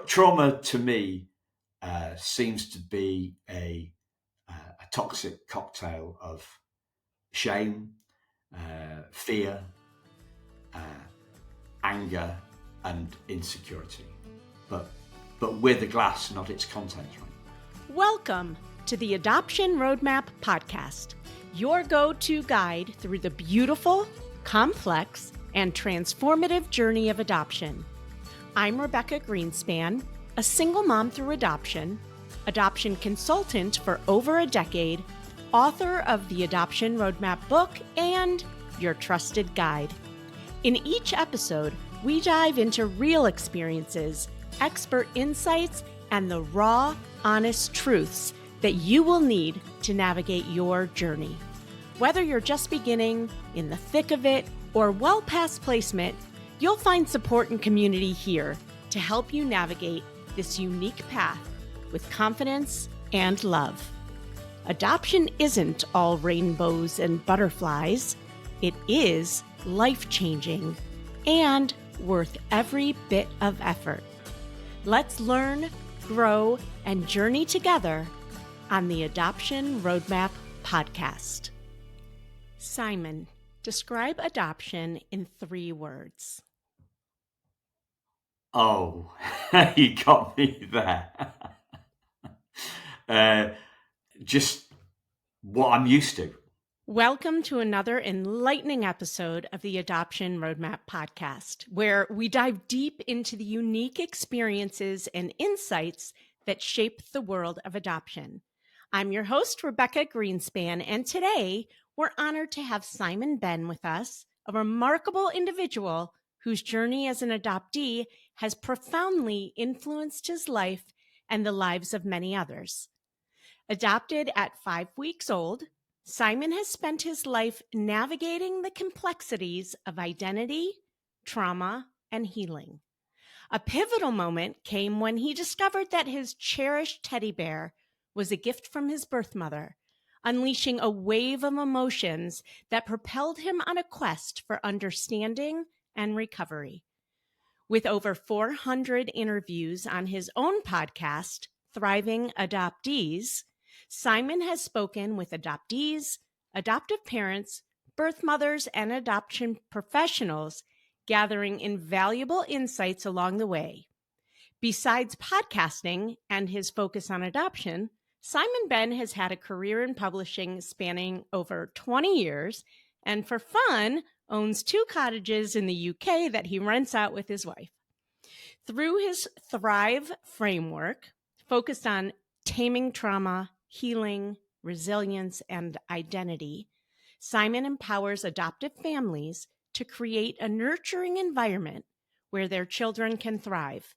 trauma to me seems to be a toxic cocktail of shame, fear, anger, and insecurity. But with a glass, not its contents, right? Welcome to the Adoption Roadmap Podcast, your go-to guide through the beautiful, complex, and transformative journey of adoption. I'm Rebecca Gruenspan, a single mom through adoption consultant for over a decade, author of the Adoption Roadmap book, and your trusted guide. In each episode, we dive into real experiences, expert insights, and the raw, honest truths that you will need to navigate your journey. Whether you're just beginning, in the thick of it, or well past placement, you'll find support and community here to help you navigate this unique path with confidence and love. Adoption isn't all rainbows and butterflies. It is life-changing and worth every bit of effort. Let's learn, grow, and journey together on the Adoption Roadmap Podcast. Simon, describe adoption in 3 words. Oh, you got me there. Just what I'm used to. Welcome to another enlightening episode of the Adoption Roadmap Podcast, where we dive deep into the unique experiences and insights that shape the world of adoption. I'm your host, Rebecca Gruenspan, and today we're honored to have Simon Benn with us, a remarkable individual whose journey as an adoptee has profoundly influenced his life and the lives of many others. Adopted at 5 weeks old, Simon has spent his life navigating the complexities of identity, trauma, and healing. A pivotal moment came when he discovered that his cherished teddy bear was a gift from his birth mother, unleashing a wave of emotions that propelled him on a quest for understanding and recovery. With over 400 interviews on his own podcast, Thriving Adoptees, Simon has spoken with adoptees, adoptive parents, birth mothers, and adoption professionals, gathering invaluable insights along the way. Besides podcasting and his focus on adoption, Simon Benn has had a career in publishing spanning over 20 years, and for fun, owns 2 cottages in the UK that he rents out with his wife. Through his Thrive framework, focused on taming trauma, healing, resilience, and identity, Simon empowers adoptive families to create a nurturing environment where their children can thrive.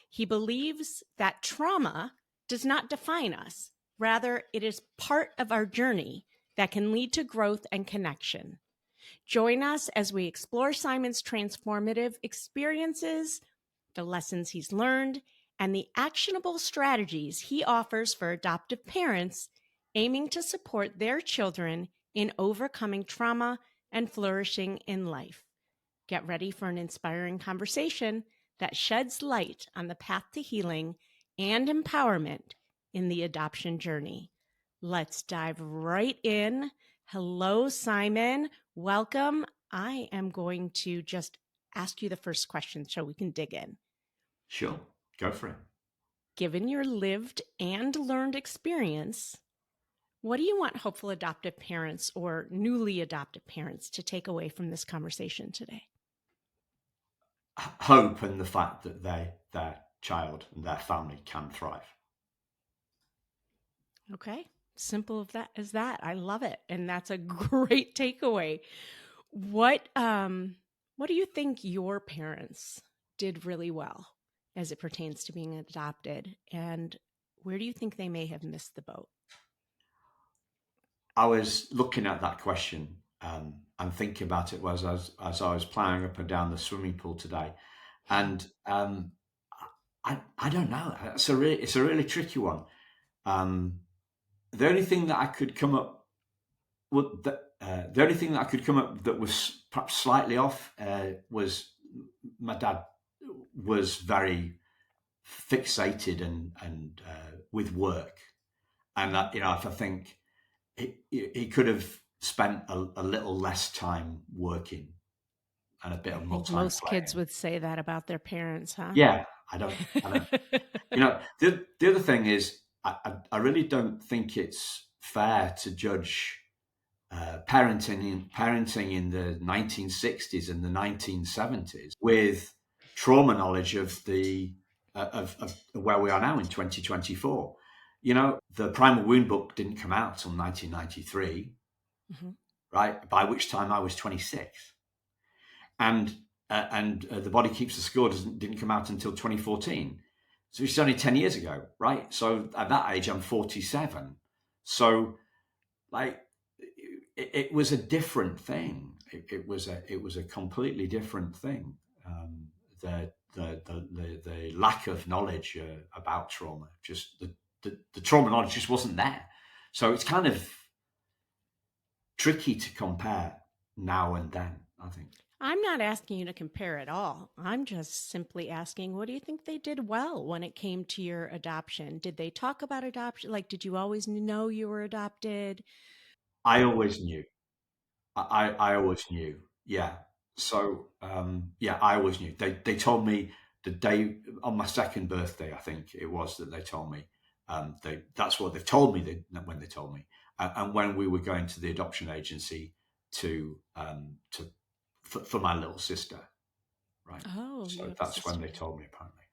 He believes that trauma does not define us. Rather, it is part of our journey that can lead to growth and connection. Join us as we explore Simon's transformative experiences, the lessons he's learned, and the actionable strategies he offers for adoptive parents aiming to support their children in overcoming trauma and flourishing in life. Get ready for an inspiring conversation that sheds light on the path to healing and empowerment in the adoption journey. Let's dive right in. Hello, Simon. Welcome. I am going to just ask you the first question so we can dig in. Sure, go for it. Given your lived and learned experience, what do you want hopeful adoptive parents or newly adopted parents to take away from this conversation today? Hope and the fact that their child and their family can thrive. Okay, simple as that. I love it, and that's a great takeaway. What do you think your parents did really well as it pertains to being adopted, and where do you think they may have missed the boat? I was looking at that question and thinking about it as I was plowing up and down the swimming pool today, and I don't know. It's a really tricky one. The only thing that I could come up with that was perhaps slightly off was my dad was very fixated and with work, and Mhm. if I think he could have spent a little less time working and a bit I of more think time most kids playing. would say that about their parents, huh? Yeah, I don't. The other thing is, I really don't think it's fair to judge parenting in the 1960s and the 1970s with trauma knowledge of the of where we are now in 2024. The Primal Wound book didn't come out till 1993, Mhm. right? By which time I was 26, and The Body Keeps the Score didn't come out until 2014. So it's only 10 years ago, right? So at that age, I'm 47. So like it was a different thing. It was a completely different thing. The lack of knowledge about trauma, just the trauma knowledge just wasn't there. So it's kind of tricky to compare now and then, I think. I'm not asking you to compare at all. I'm just simply asking, what do you think they did well when it came to your adoption? Did they talk about adoption? Like, did you always know you were adopted? I always knew. I always knew. Yeah. So yeah, I always knew. They told me the day on my second birthday, I think it was, that they told me. That's what they've told me when they told me, and when we were going to the adoption agency to for my little sister, right? Oh, you So have a that's when sister. they told me, apparently.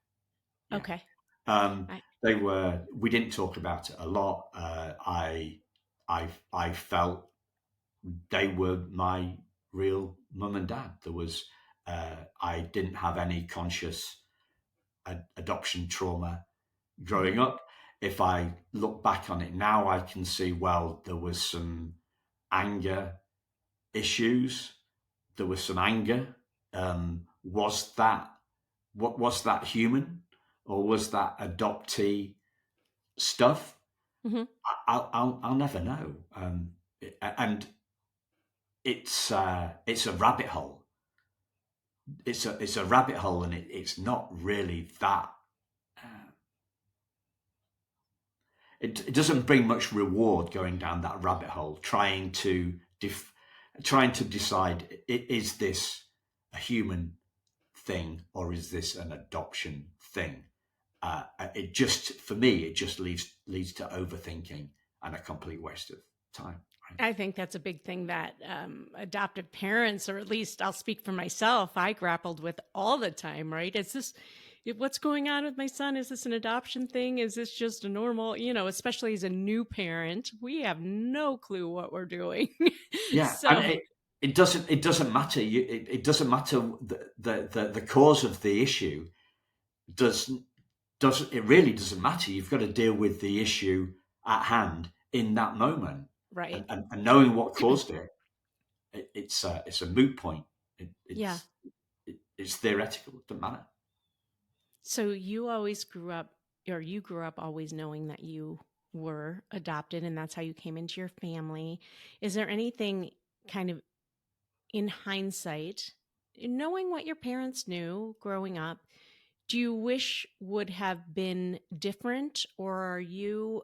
Yeah. Okay. Um, I, they were. We didn't talk about it a lot. I felt they were my real mum and dad. I didn't have any conscious adoption trauma mhm. growing up. If I look back on it now, I can see, well, there was some anger issues. There was some anger. Was that human, or was that adoptee stuff? Mhm. I'll never know. And it's a rabbit hole. It's a rabbit hole, and it's not really that. Uh, it doesn't bring much reward going down that rabbit hole, trying to decide, is this a human thing or is this an adoption thing? It just, for me, it just leads to overthinking and a complete waste of time. Right? I think that's a big thing that adoptive parents, or at least I'll speak for myself, I grappled with all the time, right? What's going on with my son? Is this an adoption thing? Is this just a normal, especially as a new parent, we have no clue what we're doing. Yeah, and So, it doesn't matter. It doesn't matter the cause of the issue. Does doesn't It really doesn't matter. You've got to deal with the issue at hand in that moment, right. and knowing what caused it. It's a moot point. It, Yeah. it's theoretical. It doesn't matter. So you always grew up, or you grew up always knowing that you were adopted and that's how you came into your family. Is there anything kind of in hindsight, knowing what your parents knew growing up, do you wish would have been different, or are you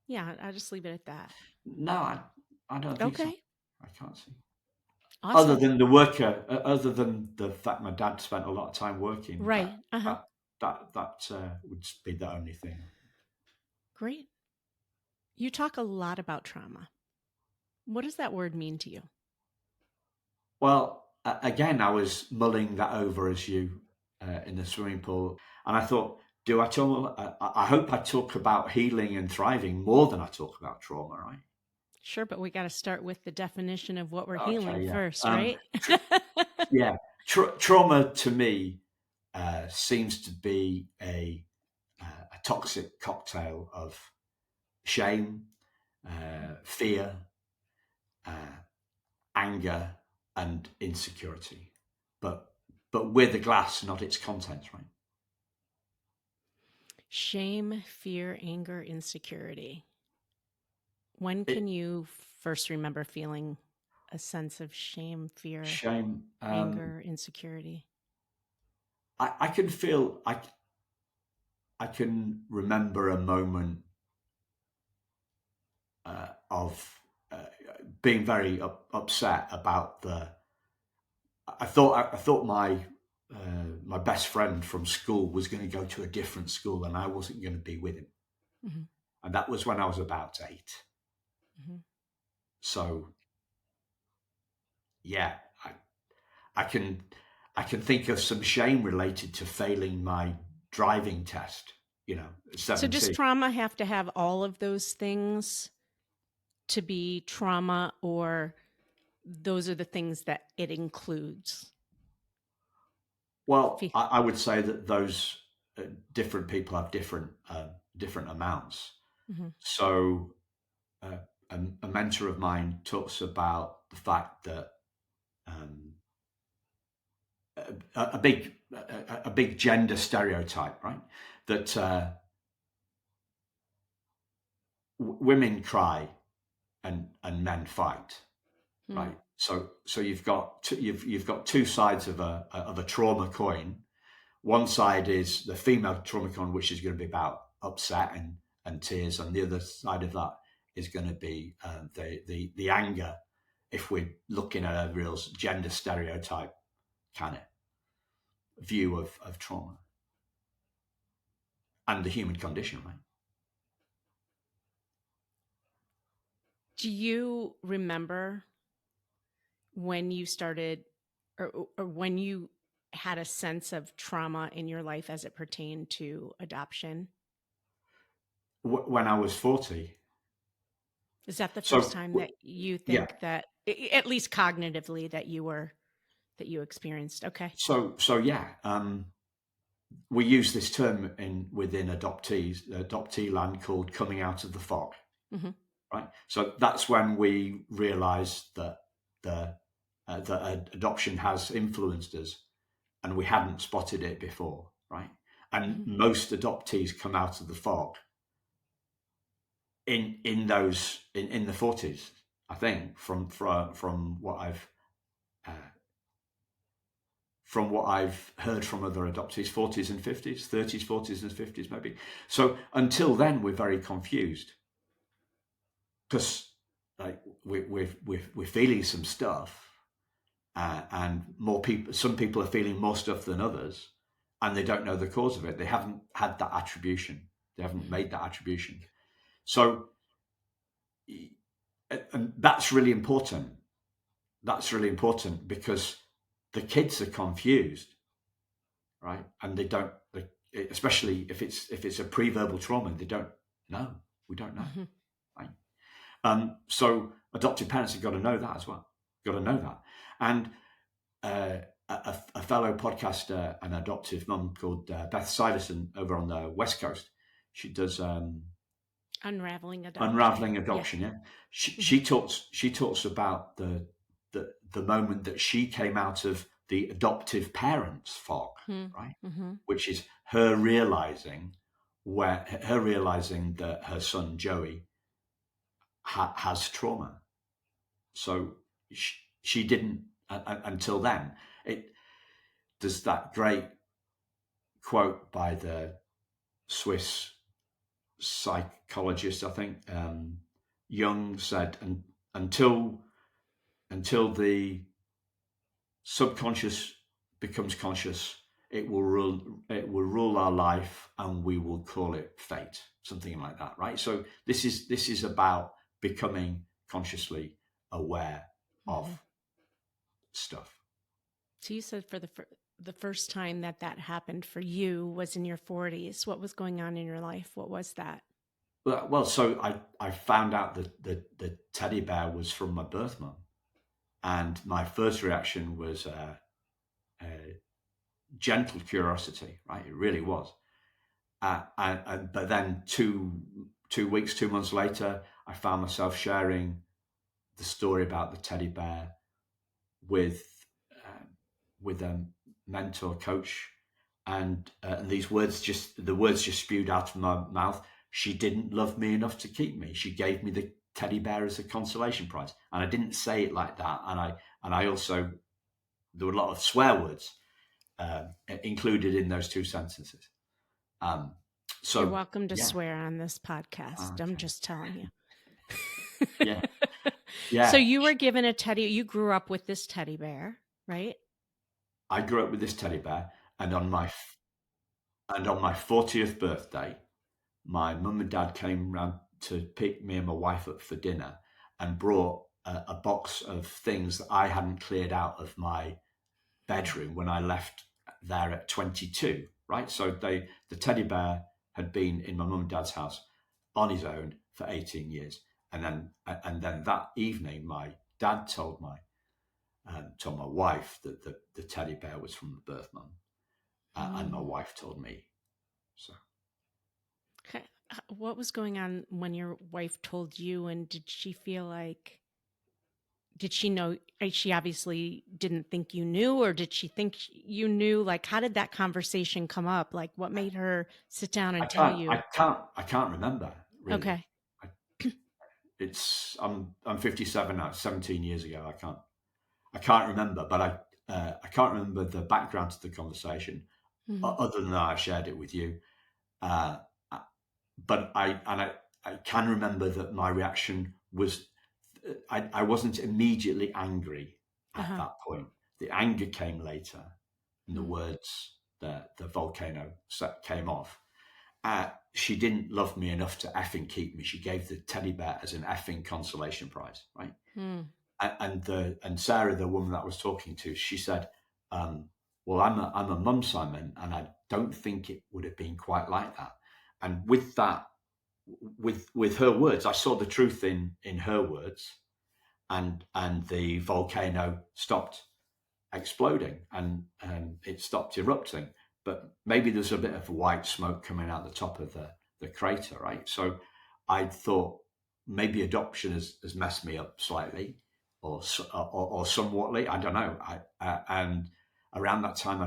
yeah, I'll just leave it at that. No, I don't think so. Okay. I can't see. Awesome. Other than the fact my dad spent a lot of time working, that Right. Uh-huh. that would be the only thing. Great. You talk a lot about trauma. What does that word mean to you? Well, again, I was mulling that over as you in the swimming pool, and I thought, do I talk? I hope I talk about healing and thriving more than I talk about trauma, right? Sure, but we got to start with the definition of what we're healing Okay, yeah, first, right? yeah. Trauma to me seems to be a toxic cocktail of shame, fear, uh, anger, and insecurity, but with a glass, not its contents, right? Shame, fear, anger, insecurity. When It, can you first remember feeling a sense of shame, fear, shame. anger, insecurity? I can feel I can remember a moment of being very upset about the. I thought my best friend from school was going to go to a different school, and I wasn't going to be with him. Mm-hmm. And that was when I was about 8. Mm-hmm. So yeah, I can I can think of some shame related to failing my driving test. At So does 17. trauma have to have all of those things to be trauma, or those are the things that it includes? Well, I would say that those different people have different amounts. Mm-hmm. So uh, a mentor of mine talks about the fact that um, a big gender stereotype, right? That women cry and men fight, Mm-hmm. right? So you've got two sides of a trauma coin. One side is the female trauma coin, which is going to be about upset and tears, and the other side of that is going to be the anger. If we're looking at a real gender stereotype kind of view of trauma and the human condition, right? Do you remember when you started, or when you had a sense of trauma in your life as it pertained to adoption? When I was 40, Is that the first so time that you yeah, think that, at least cognitively, that you experienced? Okay. so yeah, we use this term within adoptee land called coming out of the fog, Mm-hmm. right? So that's when we realised that the adoption has influenced us, and we hadn't spotted it before, right? And Mm-hmm. most adoptees come out of the fog in the 40s, I think, from what uh, I've heard from other adoptees, 40s and 50s, 30s, 40s and 50s, maybe. So until then, we're very confused because like we're feeling some stuff, and some people are feeling more stuff than others, and they don't know the cause of it. They haven't had that attribution. They haven't Mm-hmm. made that attribution. So, and that's really important. That's really important because the kids are confused, right? And they don't, especially if it's a pre-verbal trauma, they don't know. We don't know, Mm-hmm. right? So adoptive parents have got to know that as well. Got to know that. And a fellow podcaster, an adoptive mum called Beth Siverson over on the West Coast, she does Unraveling adoption. unraveling Yeah. adoption. Yeah, Mm-hmm. she talks about the moment that she came out of the adoptive parents fog, right? Mm-hmm. Which is her realizing that her son Joey has trauma. So she didn't until then. It There's that great quote by the Swiss psychologist, I think, Jung said, until the subconscious becomes conscious, it will rule our life, and we will call it fate, something like that, right? So this is about becoming consciously aware of Mm-hmm. stuff. So you said for the first time that happened for you was in your 40s. What was going on in your life? What was that? Well, so I found out that the teddy bear was from my birth mum, and my first reaction was gentle curiosity, right? It really was. But then 2 weeks, 2 months later, I found myself sharing the story about the teddy bear with a mentor coach, and the words just spewed out of my mouth. She didn't love me enough to keep me. She gave me the teddy bear as a consolation prize, and I didn't say it like that. And I also, there were a lot of swear words, included in those two sentences. You're So welcome to yeah, swear on this podcast. I'm okay, just telling you. yeah, So yeah. you were given a teddy. You grew up with this teddy bear, right? I grew up with this teddy bear, and on my 40th birthday, my mum and dad came round to pick me and my wife up for dinner, and brought a box of things that I hadn't cleared out of my Mm. bedroom when I left there at 22. Right, so the teddy bear had been in my mum and dad's house on his own for 18 years, and then that evening, my dad told my wife that the teddy bear was from the birth mum, and my Mm. wife told me. So Okay. What was going on when your wife told you, and did she feel like, did she know? She obviously didn't think you knew, or did she think you knew? Like, how did that conversation come up? Like, what made her sit down I and tell can't, I you? can't, I can't remember really. Okay. I, I'm 57 now. 17 years ago. I can't remember, but I can't remember the background to the conversation, Hmm. other than that I shared it with you. Uh, but I can remember that my reaction was, I wasn't immediately angry at Uh-huh. that point. The anger came later, and the Mm. words, the volcano came off. She didn't love me enough to effing keep me. She gave the teddy bear as an effing consolation prize, right? Mm. And Sarah, the woman that I was talking to, she said, "Well, I'm a mum, Simon, and I don't think it would have been quite like that." And with that, with her words, I saw the truth in her words, and the volcano stopped exploding, and it stopped erupting. But maybe there's a bit of white smoke coming out the top of the crater, right? So I thought maybe adoption has messed me up slightly, or somewhatly. I don't know. And around that time,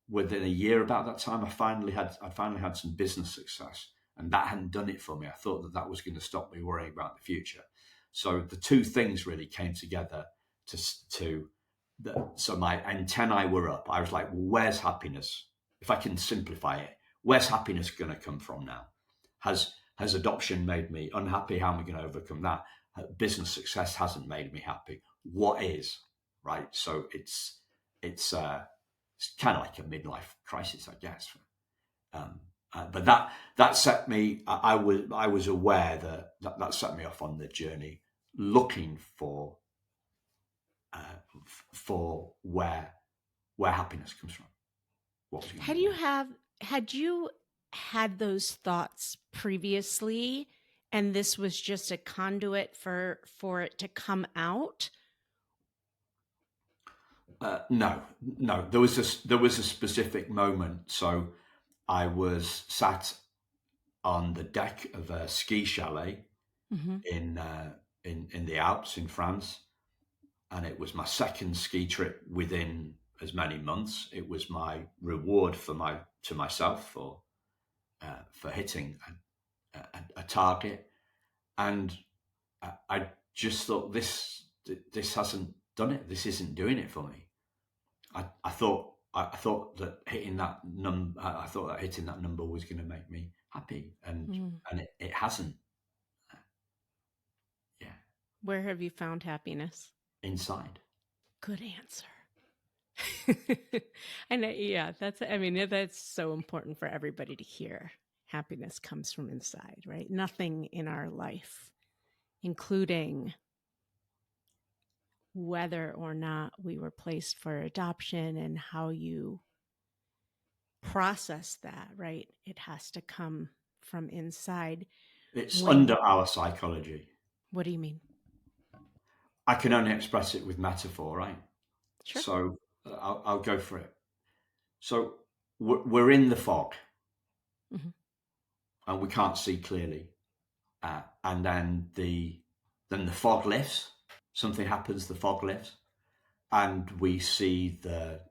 within a year about that time, I finally had some business success, and that hadn't done it for me. I thought that was going to stop me worrying about the future. So the two things really came together to so my antennae were up. I was like, well, where's happiness? If I can simplify it, where's happiness going to come from now? Has adoption made me unhappy? How am I going to overcome that? Business success hasn't made me happy. What is? Right? So it's kind of like a midlife crisis, I guess. Um, but that set me. I was aware that set me off on the journey, looking for where happiness comes from. What was going to Had make you me? have had you had those thoughts previously, and this was just a conduit for it to come out? No, no. There was a specific moment. So I was sat on the deck of a ski chalet Hmm. in the Alps in France, and it was my second ski trip within as many months. It was my reward to myself for hitting a target, and I just thought this hasn't done it. This isn't doing it for me. I thought that hitting that number. I thought that hitting that number was going to make me happy, and Mm. and it hasn't. Yeah, Where have you found happiness? inside. Good answer. And yeah, I mean, that's so important for everybody to hear. Happiness comes from inside, right? Nothing in our life, including whether or not we were placed for adoption and how you process that, right? It has to come from inside. It's When, under our psychology. what do you mean? I can only express it with metaphor, right? Sure. So I'll go for it. So we're in the fog, Hmm. and we can't see clearly. And then the fog lifts. Something happens. The fog lifts, and we see the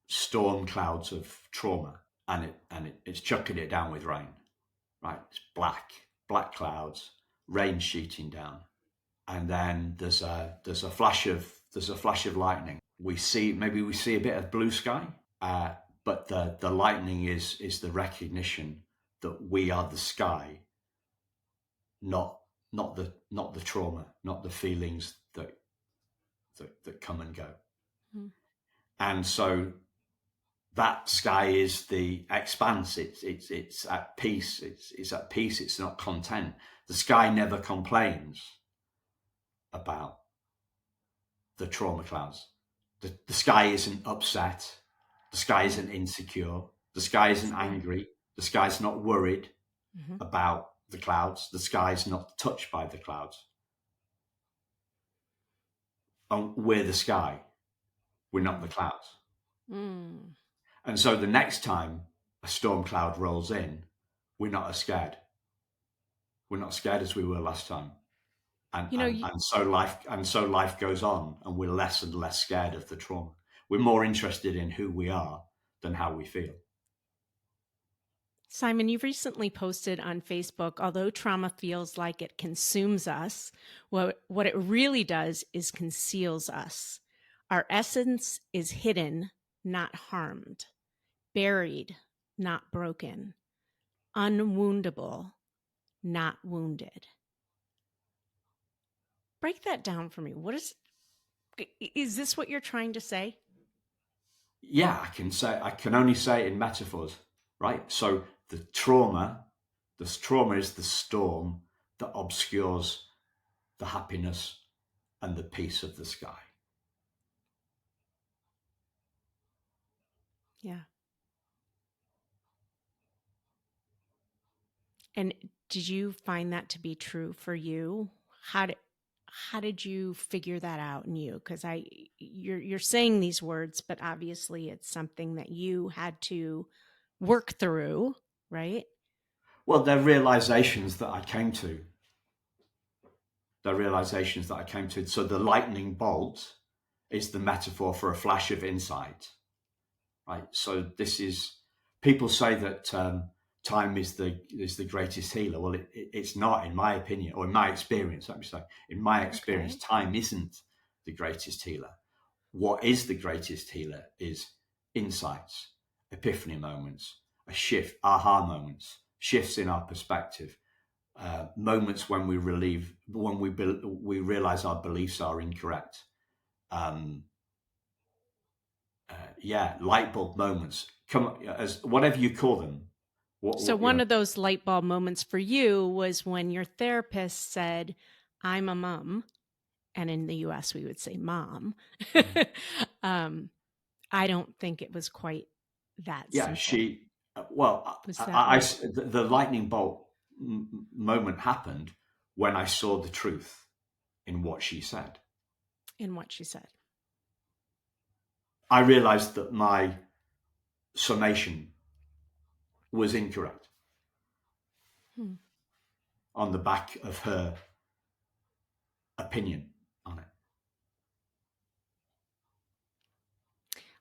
storm clouds of trauma, and it's chucking it down with rain. Right, it's black clouds, rain shooting down, and then there's a flash of lightning, we see a bit of blue sky, but the lightning is the recognition that we are the sky, not the trauma, not the feelings that come and go. Mm. And so that sky is the expanse. It's at peace. It's at peace. It's not content. The sky never complains about the trauma clouds. The sky isn't upset. The sky isn't insecure. The sky isn't angry. The sky's not worried about the clouds. The sky's not touched by the clouds. And we're the sky. We're not the clouds. Mm. And so the next time a storm cloud rolls in, we're not as scared. We're not scared as we were last time. And so life goes on, and we're less and less scared of the trauma. We're more interested in who we are than how we feel. Simon, you've recently posted on Facebook, although trauma feels like it consumes us, what it really does is conceals us. Our essence is hidden, not harmed, buried, not broken, unwoundable, not wounded. Break that down for me. Is this what you're trying to say? Yeah, I can only say it in metaphors, right? So the trauma is the storm that obscures the happiness and the peace of the sky. Yeah. And did you find that to be true for you? How did you figure that out in you? Because you're saying these words, but obviously it's something that you had to work through, right? Well, they're realizations that I came to. So the lightning bolt is the metaphor for a flash of insight, right? So this is, people say that time is the greatest healer. Well, it's not, in my opinion, or in my experience. Let me say, in my experience, Okay. time isn't the greatest healer. What is the greatest healer is insights, epiphany moments, a shift, aha moments, shifts in our perspective, moments when we realize our beliefs are incorrect. Light bulb moments, come as whatever you call them. So one of those light bulb moments for you was when your therapist said, "I'm a mom," and in the US we would say "mom." I don't think it was quite that Yeah, simple. Was that right? the lightning bolt moment happened when I saw the truth in what she said. In what she said? I realized that my summation was incorrect on the back of her opinion on it.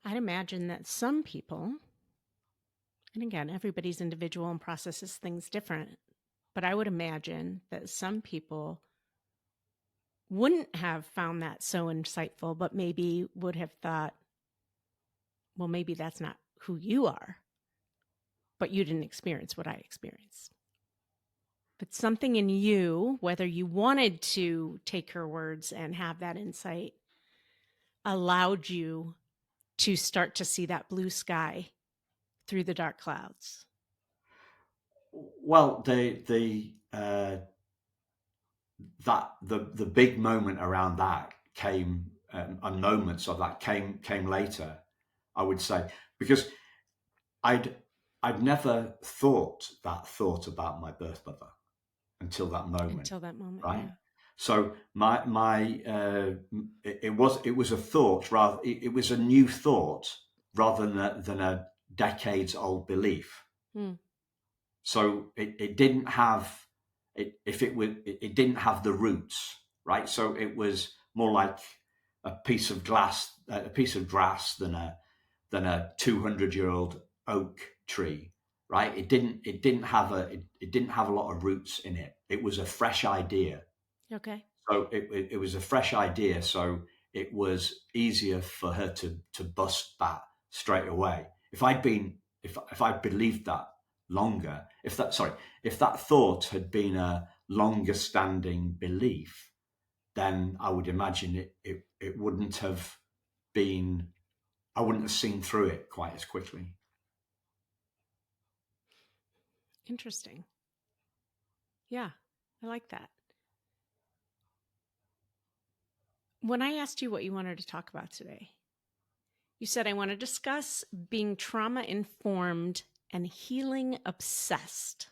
I'd imagine that some people, and again, everybody's individual and processes things different, but I would imagine that some people wouldn't have found that so insightful, but maybe would have thought, well, maybe that's not who you are, but you didn't experience what I experienced. But something in you, whether you wanted to take her words and have that insight, allowed you to start to see that blue sky through the dark clouds. Well, the big moment around that came, and moments of that came later, I would say, because I'd never thought that thought about my birth mother until that moment, Until that moment, right? yeah. So it was a thought, rather it was a new thought rather than a decades old belief. So it didn't have it didn't have the roots, right? So it was more like a piece of grass than a 200-year-old oak tree, right? It didn't have a lot of roots in it. It was a fresh idea. Okay. So it was a fresh idea. So it was easier for her to bust that straight away. If I'd believed that longer, if that thought had been a longer standing belief, then I would imagine it wouldn't have been, I wouldn't have seen through it quite as quickly. Interesting. Yeah, I like that. When I asked you what you wanted to talk about today, you said, I want to discuss being trauma informed and healing obsessed.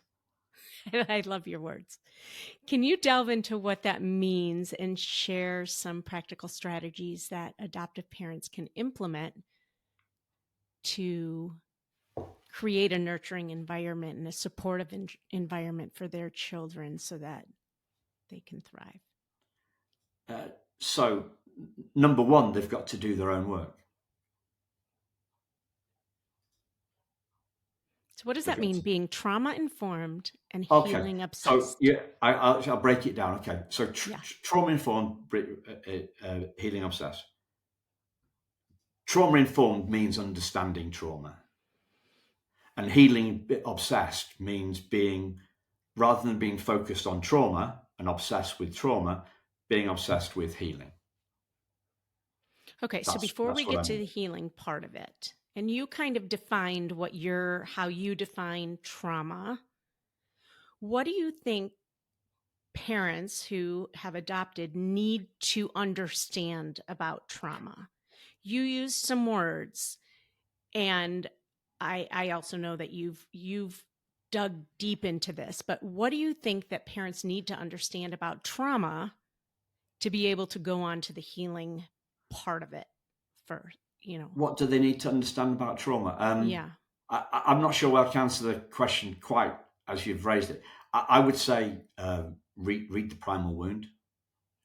I love your words. Can you delve into what that means and share some practical strategies that adoptive parents can implement to create a nurturing environment and a supportive environment for their children so that they can thrive? So, number one, they've got to do their own work. So what does They've that got mean, to, being trauma informed and okay. healing So obsessed? yeah, I'll break it down. Okay. So Yeah. trauma informed, healing obsessed. Trauma informed means understanding trauma, and healing obsessed means being, rather than being focused on trauma and obsessed with trauma, being obsessed with healing. Okay, so That's before we what get I to mean. the healing part of it, and you kind of defined how you define trauma, what do you think parents who have adopted need to understand about trauma? You used some words, and I also know that you've dug deep into this, but what do you think that parents need to understand about trauma to be able to go on to the healing part of it first, you know? What do they need to understand about trauma? Yeah. I'm not sure I can answer the question quite as you've raised it. I would say read the Primal Wound,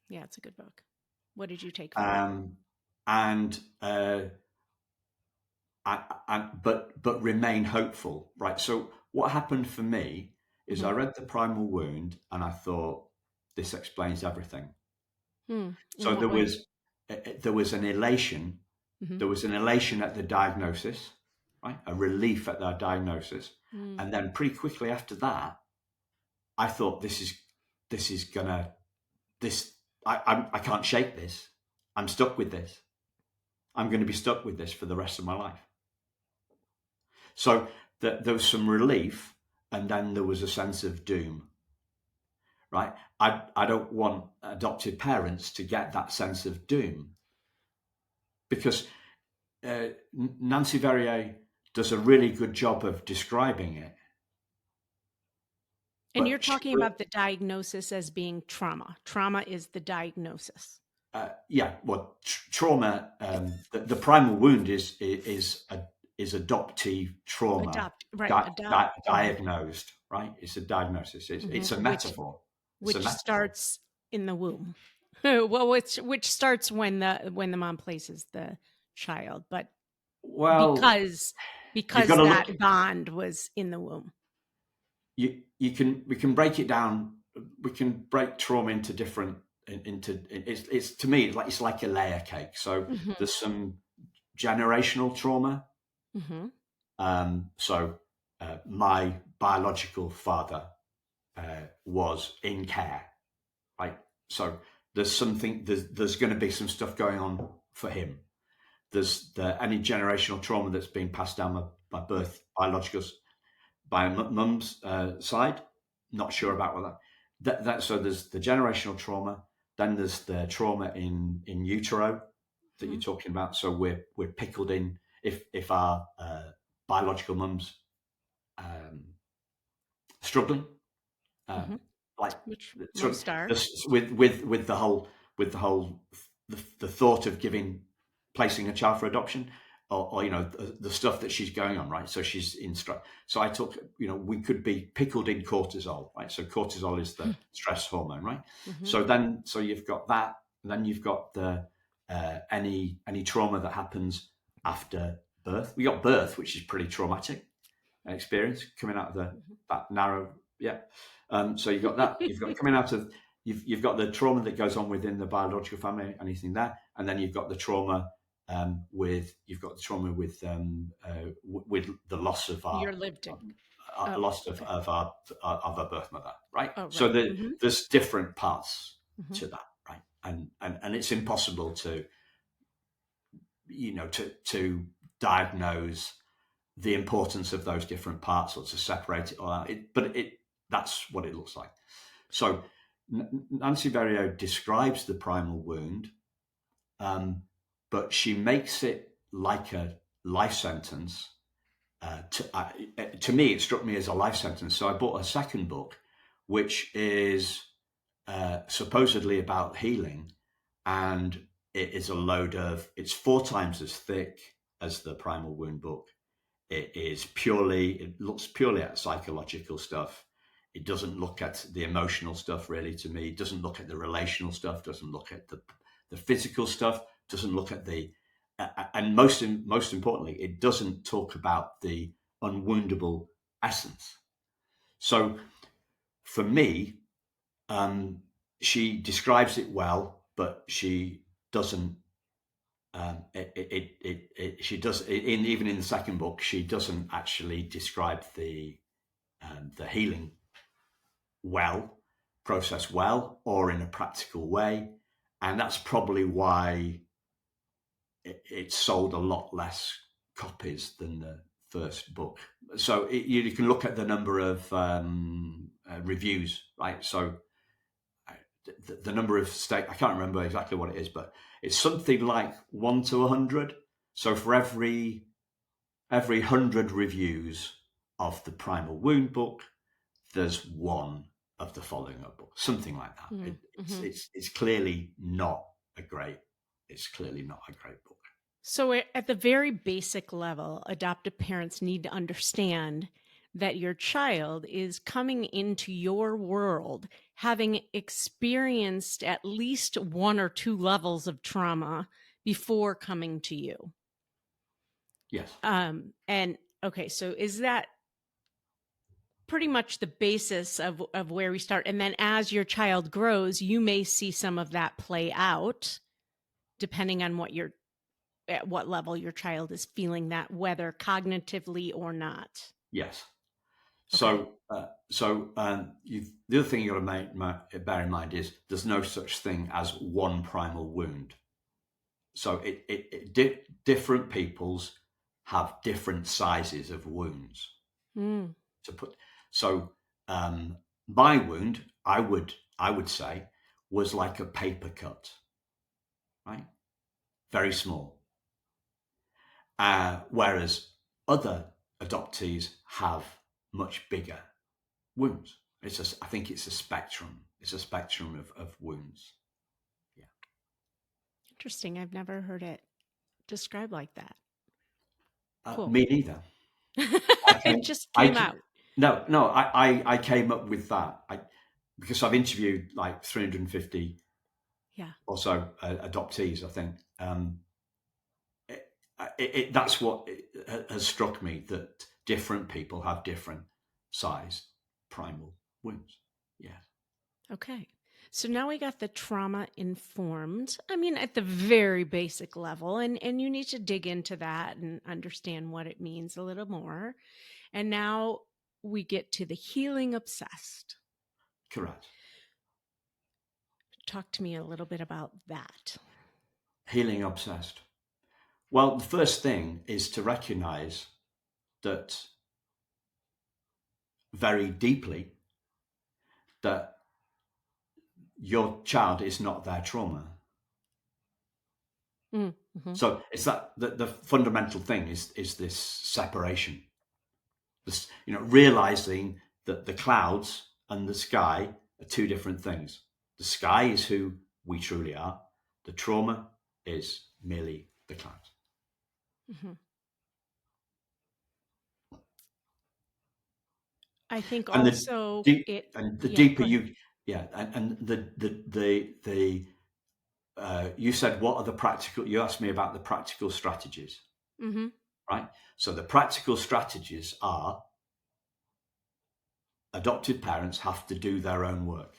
Yeah, it's a good book. What did you take from it? um, and but remain hopeful, right? So what happened for me is Mhm. I read the Primal Wound and I thought, this explains everything. Hmm. So In what way? there was an elation. Mhm. There was an elation at the diagnosis, right? A relief at their diagnosis, Mm. and then pretty quickly after that, I thought, this is gonna this I can't shake this. I'm stuck with this. I'm going to be stuck with this for the rest of my life. So there was some relief, and then there was a sense of doom, right? I don't want adopted parents to get that sense of doom, because Nancy Verrier does a really good job of describing it. And you're But talking about the diagnosis as being trauma. Trauma is the diagnosis. yeah, well, trauma. The primal wound is adoptee trauma Right, adopt. Mhm. diagnosed. Right, it's a diagnosis. It's Mhm. a metaphor. It's a Which metaphor. starts in the womb. Well, which starts when the mom places the child, but Well, because you've got because to look. that bond was in the womb. You can we can break it down. We can break trauma into different into it's to me it's like a layer cake. So Mhm. there's some generational trauma. Mhm. So my biological father was in care, right? So there's going to be some stuff going on for him. There's any generational trauma that's been passed down by birth, biological, by mum's side. Not sure about what that. So there's the generational trauma. Then there's the trauma in utero that you're Mhm. talking about. So we're pickled in if our biological mums struggling, Mhm. like Which sort of most are. this, with the whole the thought of placing a child for adoption, or the stuff that she's going on, right? So she's in stress. So I talk, we could be pickled in cortisol, right? So cortisol is the stress hormone, right? Mhm. So you've got that, and then you've got the any trauma that happens after birth. We got birth, which is pretty traumatic experience coming out of that narrow, yeah. So you've got that. You've got coming out of you've got the trauma that goes on within the biological family, anything there, and then you've got the trauma with the loss of Your lived in. Oh, okay. our birth mother, right? Oh, So right. Mm-hmm. there's different parts Mm-hmm. to that, right? And it's impossible to to diagnose the importance of those different parts or to separate it all out. But that's what it looks like. So Nancy Verrier describes the primal wound, but she makes it like a life sentence. To me, it struck me as a life sentence. So I bought a second book, which is supposedly about healing, and it's 4 times as thick as the Primal Wound book. It looks purely at psychological stuff. It doesn't look at the emotional stuff really to me. It doesn't look at the relational stuff, doesn't look at the physical stuff, doesn't look at and most importantly, it doesn't talk about the unwoundable essence. So for me, she describes it well, but she doesn't. She does even in the second book. She doesn't actually describe the healing process well, or in a practical way, and that's probably why it sold a lot less copies than the first book. So you can look at the number of reviews, right? So the number of I can't remember exactly what it is, but it's something like 1 to 100. So for every 100 reviews of the Primal Wound book, there's one of the following up book, something like that. Mm-hmm. It's clearly not a great. It's clearly not a great book. So, at the very basic level, adoptive parents need to understand that your child is coming into your world having experienced at least 1 or 2 levels of trauma before coming to you. Yes. And okay, so is that pretty much the basis of where we start? And then as your child grows, you may see some of that play out depending on at what level your child is feeling that, whether cognitively or not. Yes. Okay. The other thing you got to bear in mind is there's no such thing as one primal wound. So different peoples have different sizes of wounds Mm. to put. So my wound, I would say, was like a paper cut, right? Very small. Whereas other adoptees have much bigger wounds. I think it's a spectrum. It's a spectrum of wounds. Yeah. Interesting. I've never heard it described like that. Cool. Me neither. It just I came out. no. I came up with that. Because I've interviewed like 350 Yeah. or so adoptees. I think that's what has struck me, that different people have different size primal wounds. Yeah. Okay. So now we got the trauma informed. I mean, at the very basic level, and you need to dig into that and understand what it means a little more. And now we get to the healing obsessed. Correct. Talk to me a little bit about that. Healing obsessed. Well, the first thing is to recognize that very deeply that your child is not their trauma. Mm-hmm. So it's that the fundamental thing is this separation. This, realizing that the clouds and the sky are two different things. The sky is who we truly are. The trauma is merely the clouds. Mm-hmm. I think And also the yeah, deeper go ahead. you, yeah, and you said, what are the practical? You asked me about the practical strategies, Mm-hmm. right? So the practical strategies are adopted parents have to do their own work.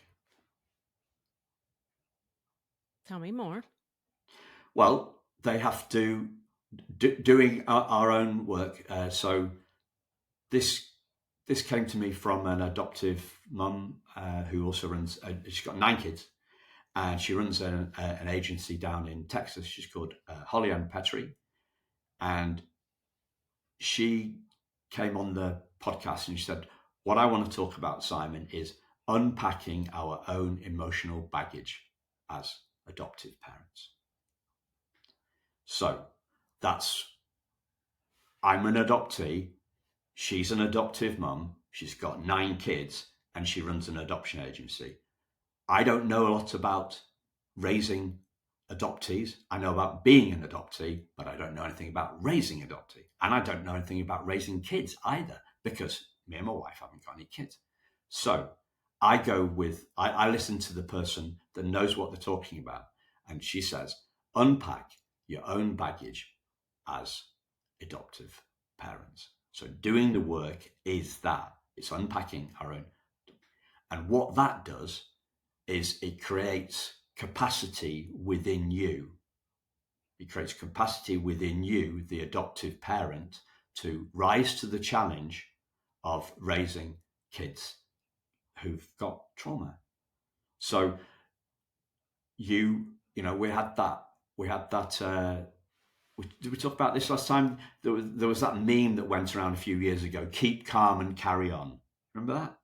Tell me more. Well, they have to doing our own work. So this this came to me from an adoptive mum who also runs. She's got 9 kids, and she runs an agency down in Texas. She's called Holly Ann Petrie, and she came on the podcast and she said, "What I want to talk about, Simon, is unpacking our own emotional baggage as adoptive parents." So that's I'm an adoptee. She's an adoptive mum. She's got 9 kids and she runs an adoption agency. I don't know a lot about raising adoptees. I know about being an adoptee, but I don't know anything about raising adoptee. And I don't know anything about raising kids either, because me and my wife haven't got any kids. So I listen to the person that knows what they're talking about. And she says, unpack your own baggage as adoptive parents. So doing the work is that. It's unpacking our own. And what that does is it creates capacity within you. It creates capacity within you, the adoptive parent, to rise to the challenge of raising kids who've got trauma. So we had that. Did we talk about this last time? There was that meme that went around a few years ago. Keep calm and carry on. Remember that?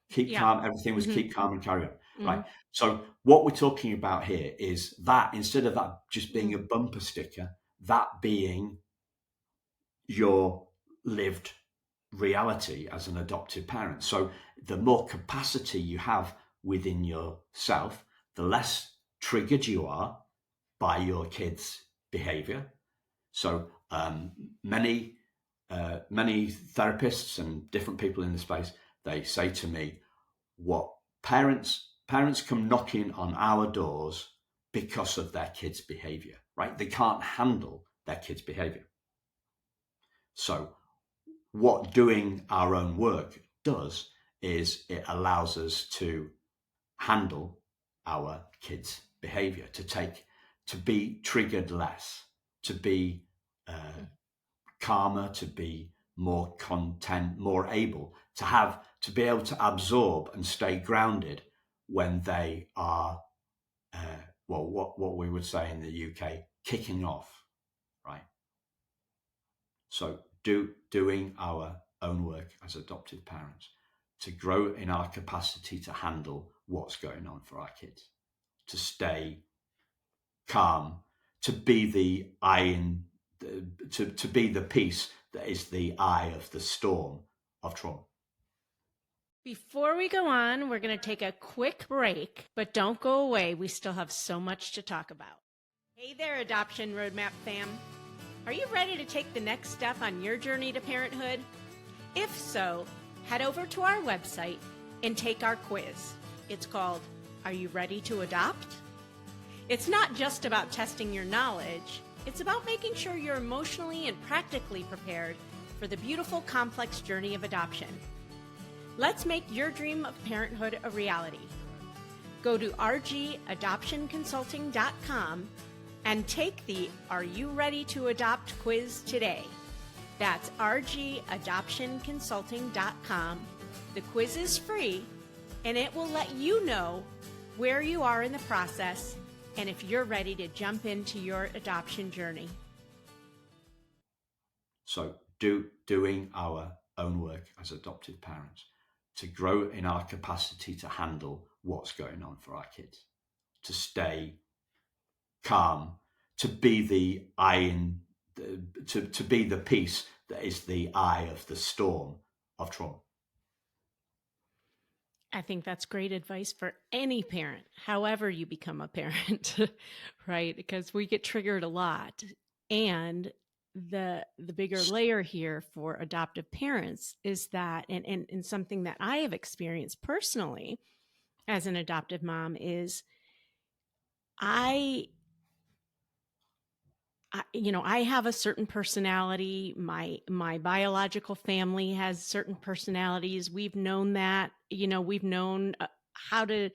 Keep Yeah. calm. Everything was Mhm. keep calm and carry on. Mhm. Right. So what we're talking about here is that instead of that just being a bumper sticker, that being your lived reality as an adoptive parent. So the more capacity you have within yourself, the less triggered you are by your kids' behavior. So many therapists and different people in the space, they say to me, what parents come knocking on our doors because of their kids' behavior, right? They can't handle their kids' behavior. So what doing our own work does is it allows us to handle our kids' behavior, to be triggered less, to be calmer, to be more content, more able to be able to absorb and stay grounded when they are, what we would say in the UK, kicking off, right? So doing our own work as adoptive parents to grow in our capacity to handle what's going on for our kids, to stay calm, to be the eye in, to be the peace that is the eye of the storm of trauma. Before we go on, we're going to take a quick break, but don't go away. We still have so much to talk about. Hey there, Adoption Roadmap fam. Are you ready to take the next step on your journey to parenthood? If so, head over to our website and take our quiz. It's called, Are You Ready to Adopt? It's not just about testing your knowledge. It's about making sure you're emotionally and practically prepared for the beautiful, complex journey of adoption. Let's make your dream of parenthood a reality. Go to rgadoptionconsulting.com and take the Are You Ready to Adopt quiz today. That's rgadoptionconsulting.com. The quiz is free, and it will let you know where you are in the process and if you're ready to jump into your adoption journey. So doing our own work as adoptive parents to grow in our capacity to handle what's going on for our kids, to stay calm, to be the eye in, to be the peace that is the eye of the storm of trauma. I think that's great advice for any parent, however you become a parent, right? Because we get triggered a lot. And the bigger layer here for adoptive parents is that, and something that I have experienced personally as an adoptive mom is I have a certain personality. My biological family has certain personalities. We've known that, we've known how to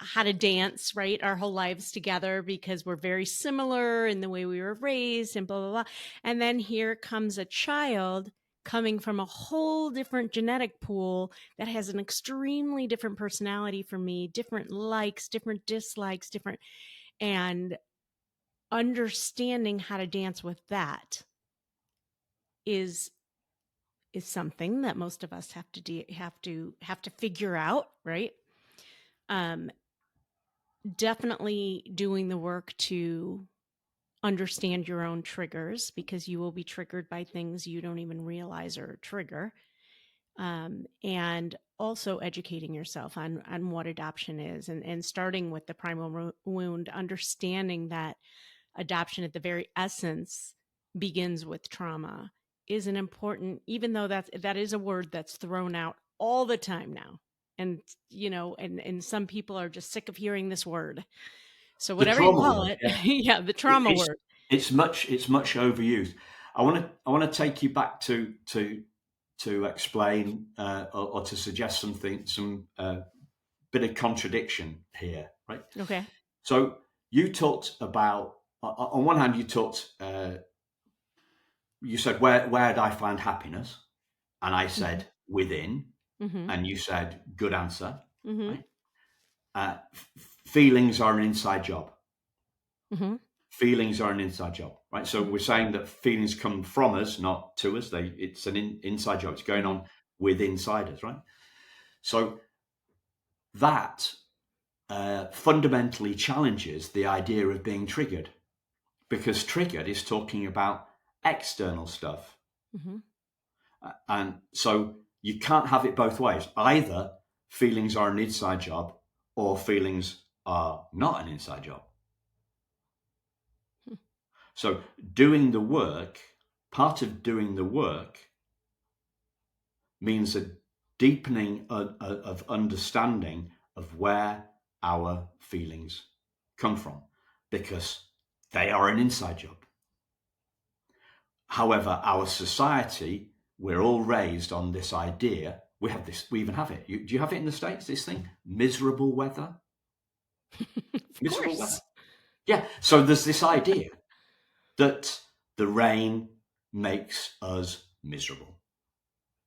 how to dance, right? Our whole lives together because we're very similar in the way we were raised and blah, blah, blah. And then here comes a child coming from a whole different genetic pool that has an extremely different personality from me, different likes, different dislikes, different, and understanding how to dance with that is something that most of us have to have to figure out, right? Um, Definitely doing the work to understand your own triggers, because you will be triggered by things you don't even realize are a trigger. And also educating yourself on what adoption is, and starting with the primal wound, understanding that adoption at the very essence begins with trauma is an important, even though that is a word that's thrown out all the time now. And, and some people are just sick of hearing this word. So The whatever you trauma call word, it, yeah. yeah, the It, trauma word. it's much overused. I want to take you back to explain or to suggest some bit of contradiction here, right? Okay. So you talked about, on one hand, you said, where did I find happiness? And I Mm-hmm. said within, Mm-hmm. and you said good answer, Mm-hmm. right? Feelings are an inside job. Mm-hmm. Feelings are an inside job, right? So we're saying that feelings come from us, not to us. It's an inside job. It's going Mm-hmm. on with inside us, right? So that fundamentally challenges the idea of being triggered, because triggered is talking about external stuff. Mm-hmm. And so you can't have it both ways. Either feelings are an inside job or feelings are not an inside job. So doing the work, part of doing the work means a deepening of understanding of where our feelings come from, because they are an inside job. However, our society, we're all raised on this idea. We have this, we even have it. Do you have it in the States, this thing? Miserable weather? Of Miserable weather. course. Yeah. So there's this idea that the rain makes us miserable,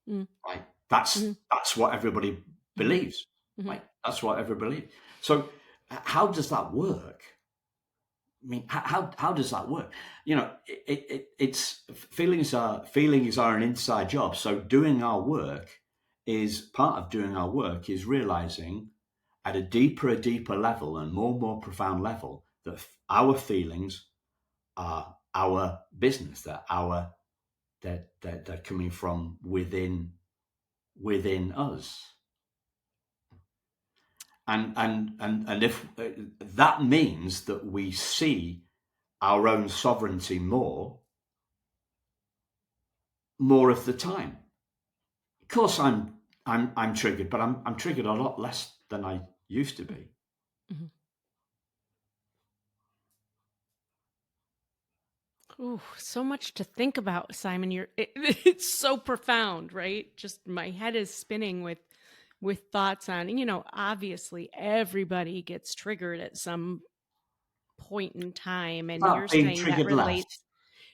Mm-hmm. right? That's what everybody Mm-hmm. believes, Mm-hmm. right? That's what everybody believes. So how does that work? I mean, how does that work? It's feelings are an inside job. So doing our work is part of doing our work is realizing at a deeper level and more profound level that our feelings are our business. They're coming from within us. And if that means that we see our own sovereignty more of the time. Of course, I'm triggered, but I'm triggered a lot less than I used to be. Mm-hmm. Ooh, so much to think about, Simon. It's so profound, right? Just my head is spinning with thoughts on, obviously everybody gets triggered at some point in time, and you're About being saying that triggered less. relates,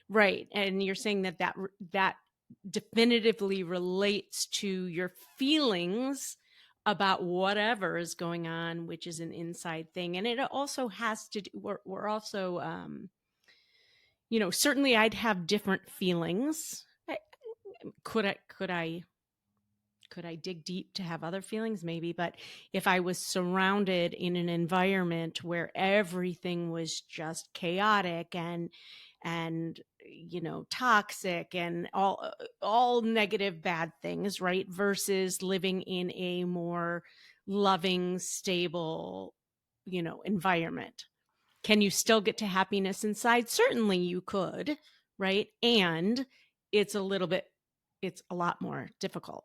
right? And you're saying that definitively relates to your feelings about whatever is going on, which is an inside thing. And it also has to do, we're also certainly I'd have different feelings. Could I dig deep to have other feelings? Maybe. But if I was surrounded in an environment where everything was just chaotic and toxic and all negative bad things, right, versus living in a more loving, stable environment, can you still get to happiness inside? Certainly you could, right? And it's it's a lot more difficult.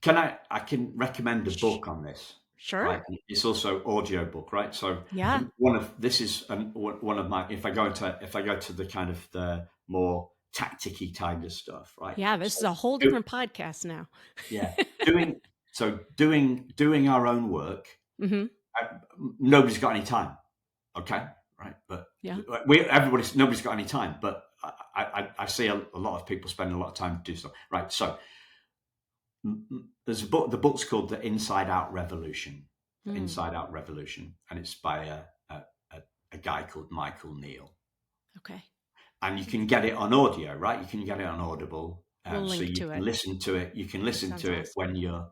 I can recommend a book on this, Sure. right? It's also audio book, right? So Yeah. one of my, if I go to the kind of the more tacticky kind of stuff, right? Yeah. This So is a whole do, different podcast now. yeah, doing doing our own work Mm-hmm. nobody's got any time. Okay, right? But Yeah. nobody's got any time. But I see a lot of people spending a lot of time to do so. Right. So there's a book. The book's called The Inside Out Revolution. The Mm, Inside Out Revolution, and it's by a guy called Michael Neal. okay. And you can get it on audio, right? You can get it on Audible, We'll so link you to can it. listen to it. You can That listen sounds to it awesome.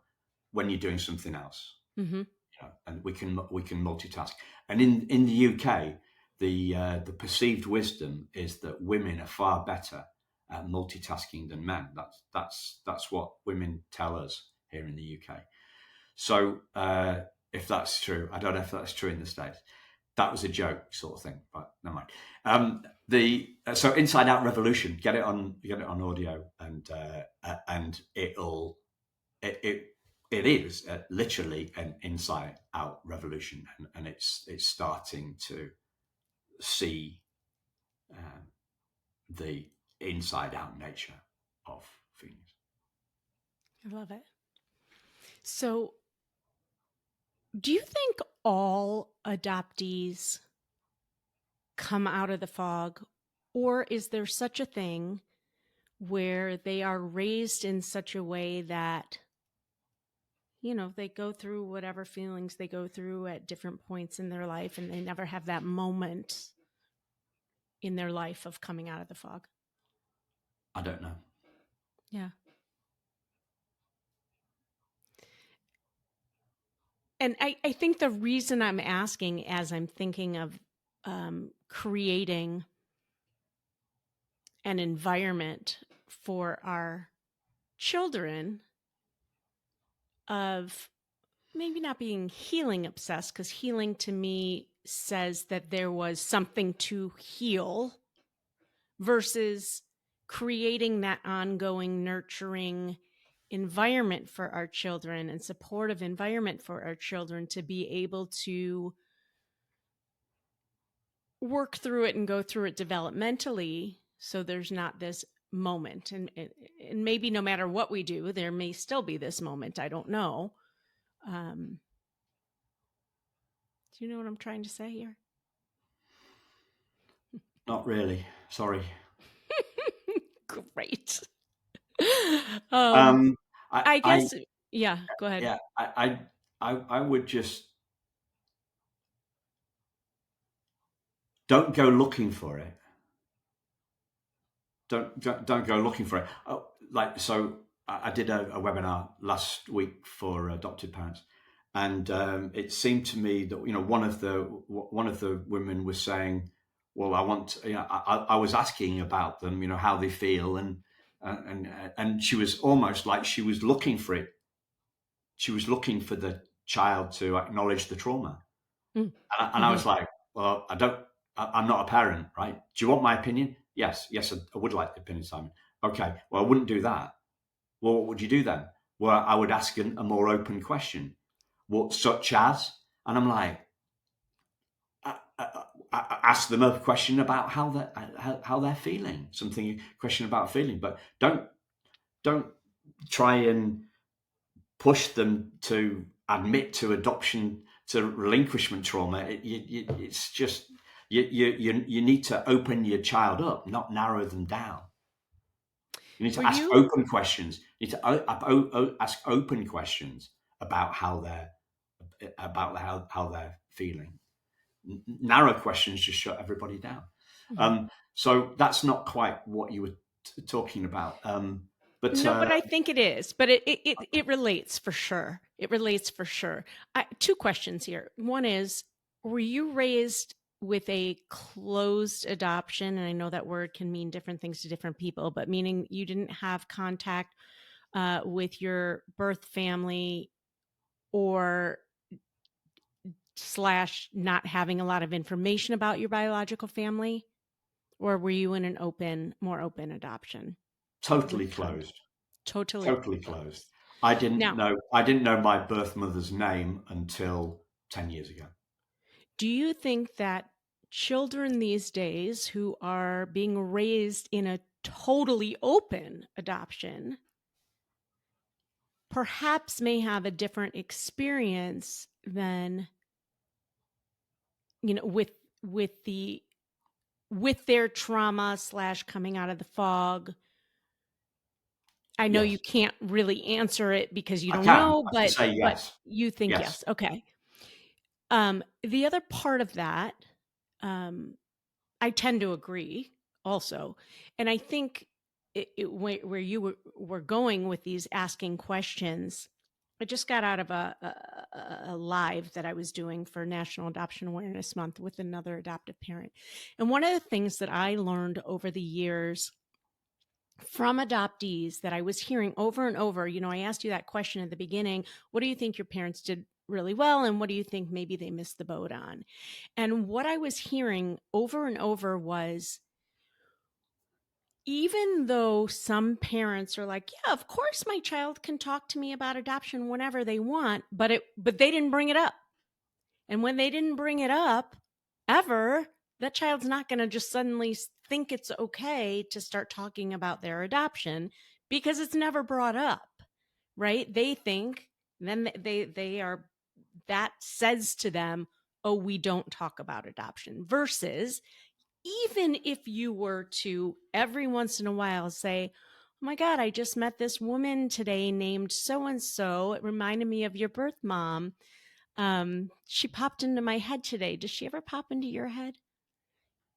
when you're doing something else, Mm-hmm. and we can multitask. And in the UK, the perceived wisdom is that women are far better at multitasking than men. That's what women tell us here in the UK. So if that's true, I don't know if that's true in the States. That was a joke sort of thing, but never mind. The So Inside Out Revolution, get it on audio, and it it is literally an inside out revolution, and it's starting to see um, the inside out nature of things. I love it. So, do you think all adoptees come out of the fog, or is there such a thing where they are raised in such a way that, they go through whatever feelings they go through at different points in their life and they never have that moment in their life of coming out of the fog? I don't know. Yeah. And I think the reason I'm asking, as I'm thinking of creating an environment for our children of maybe not being healing obsessed, because healing to me says that there was something to heal, versus creating that ongoing nurturing environment for our children and supportive environment for our children to be able to work through it and go through it developmentally, so there's not this moment. And maybe no matter what we do, there may still be this moment. I don't know. um, do you know what I'm trying to say here? Not really. Sorry. Great. um, Um, I, I I, guess, yeah, go ahead. yeah, I would just don't go looking for it. Don't go looking for it. Oh, like so, I did a webinar last week for adopted parents, and it seemed to me that one of the women was saying, "Well, I want," I was asking about them, how they feel, and she was almost like she was looking for it. She was looking for the child to acknowledge the trauma, Mm. and I Mm-hmm. was like, "Well, I don't. I'm not a parent, right? Do you want my opinion? Yes, yes, I would like the opinion, Simon. Okay, well, I wouldn't do that. Well, what would you do then? Well, I would ask a more open question. What, such as? And I'm like, I ask them a question about how they're feeling, something question about feeling, but don't try and push them to admit to adoption, to relinquishment trauma. It's just you need to open your child up, not narrow them down. You need Were to ask you open questions. You need to ask open questions about how they're feeling. Narrow questions just shut everybody down. Mhm. So that's not quite what you were talking about. But No, but I think it is. But it relates for sure. It relates for sure. Two questions here. One is, were you raised with a closed adoption? And I know that word can mean different things to different people, but meaning you didn't have contact with your birth family, or slash not having a lot of information about your biological family? Or were you in an more open adoption totally with contact? closed. Totally Totally closed. closed. I didn't Now, know. I didn't know my birth mother's name until 10 years ago. do you think that children these days who are being raised in a totally open adoption perhaps may have a different experience than with the with their trauma slash coming out of the fog. I know you Yes. can't really answer it because you I don't can. know, I can say but yes. you think Yes. yes. Okay. The other part of that, um, I tend to agree also, and I think where you were going with these asking questions. I just got out of a live that I was doing for National Adoption Awareness Month with another adoptive parent, and one of the things that I learned over the years from adoptees that I was hearing over and over, I asked you that question at the beginning. What do you think your parents did really well? And what do you think maybe they missed the boat on? And what I was hearing over and over was, even though some parents are like, yeah, of course my child can talk to me about adoption whenever they want, but they didn't bring it up. And when they didn't bring it up ever, that child's not going to just suddenly think it's okay to start talking about their adoption because it's never brought up, right? They think then they are that says to them, "Oh, we don't talk about adoption." Versus, even if you were to every once in a while say, "Oh my God, I just met this woman today named so and so. It reminded me of your birth mom. She popped into my head today. Does she ever pop into your head?"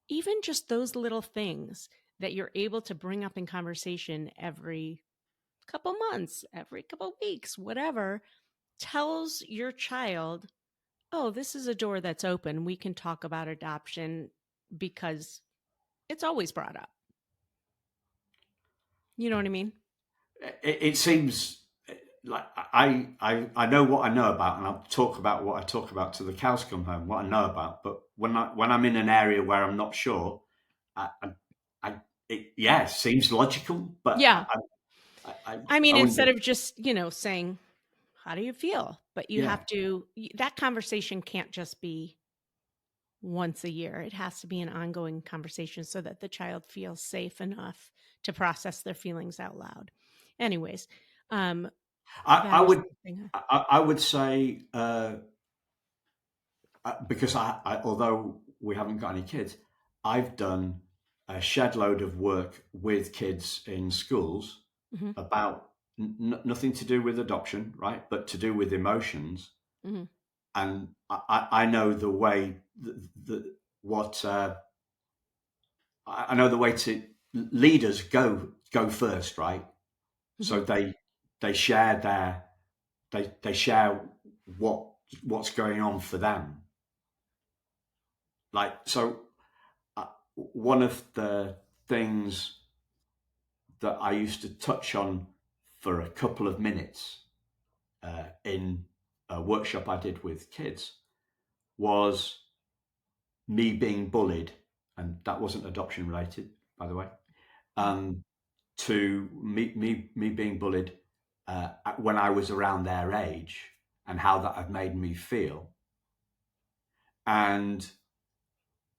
Even just those little things that you're able to bring up in conversation every couple months, every couple weeks, whatever, tells your child, oh, this is a door that's open. We can talk about adoption because it's always brought up. You know what I mean? It seems like I know what I know about, and I'll talk about what I talk about till the cows come home. What I know about, but when I'm in an area where I'm not sure, I, I, it seems logical, but Yeah. I mean, I wonder. instead of just, saying, how do you feel? But you Yeah. have to, that conversation can't just be once a year. It has to be an ongoing conversation so that the child feels safe enough to process their feelings out loud. Anyways, I that is would something. I would say because although we haven't got any kids, I've done a shed load of work with kids in schools Mhm, about nothing to do with adoption, right? But to do with emotions, mhm, and I know the way the what I know the way to leaders go first, right? mhm, So they share they share what's going on for them. Like so, one of the things that I used to touch on for a couple of minutes in a workshop I did with kids was me being bullied, and that wasn't adoption related, by the way. mhm, Um, to me being bullied when I was around their age, and how that had made me feel, and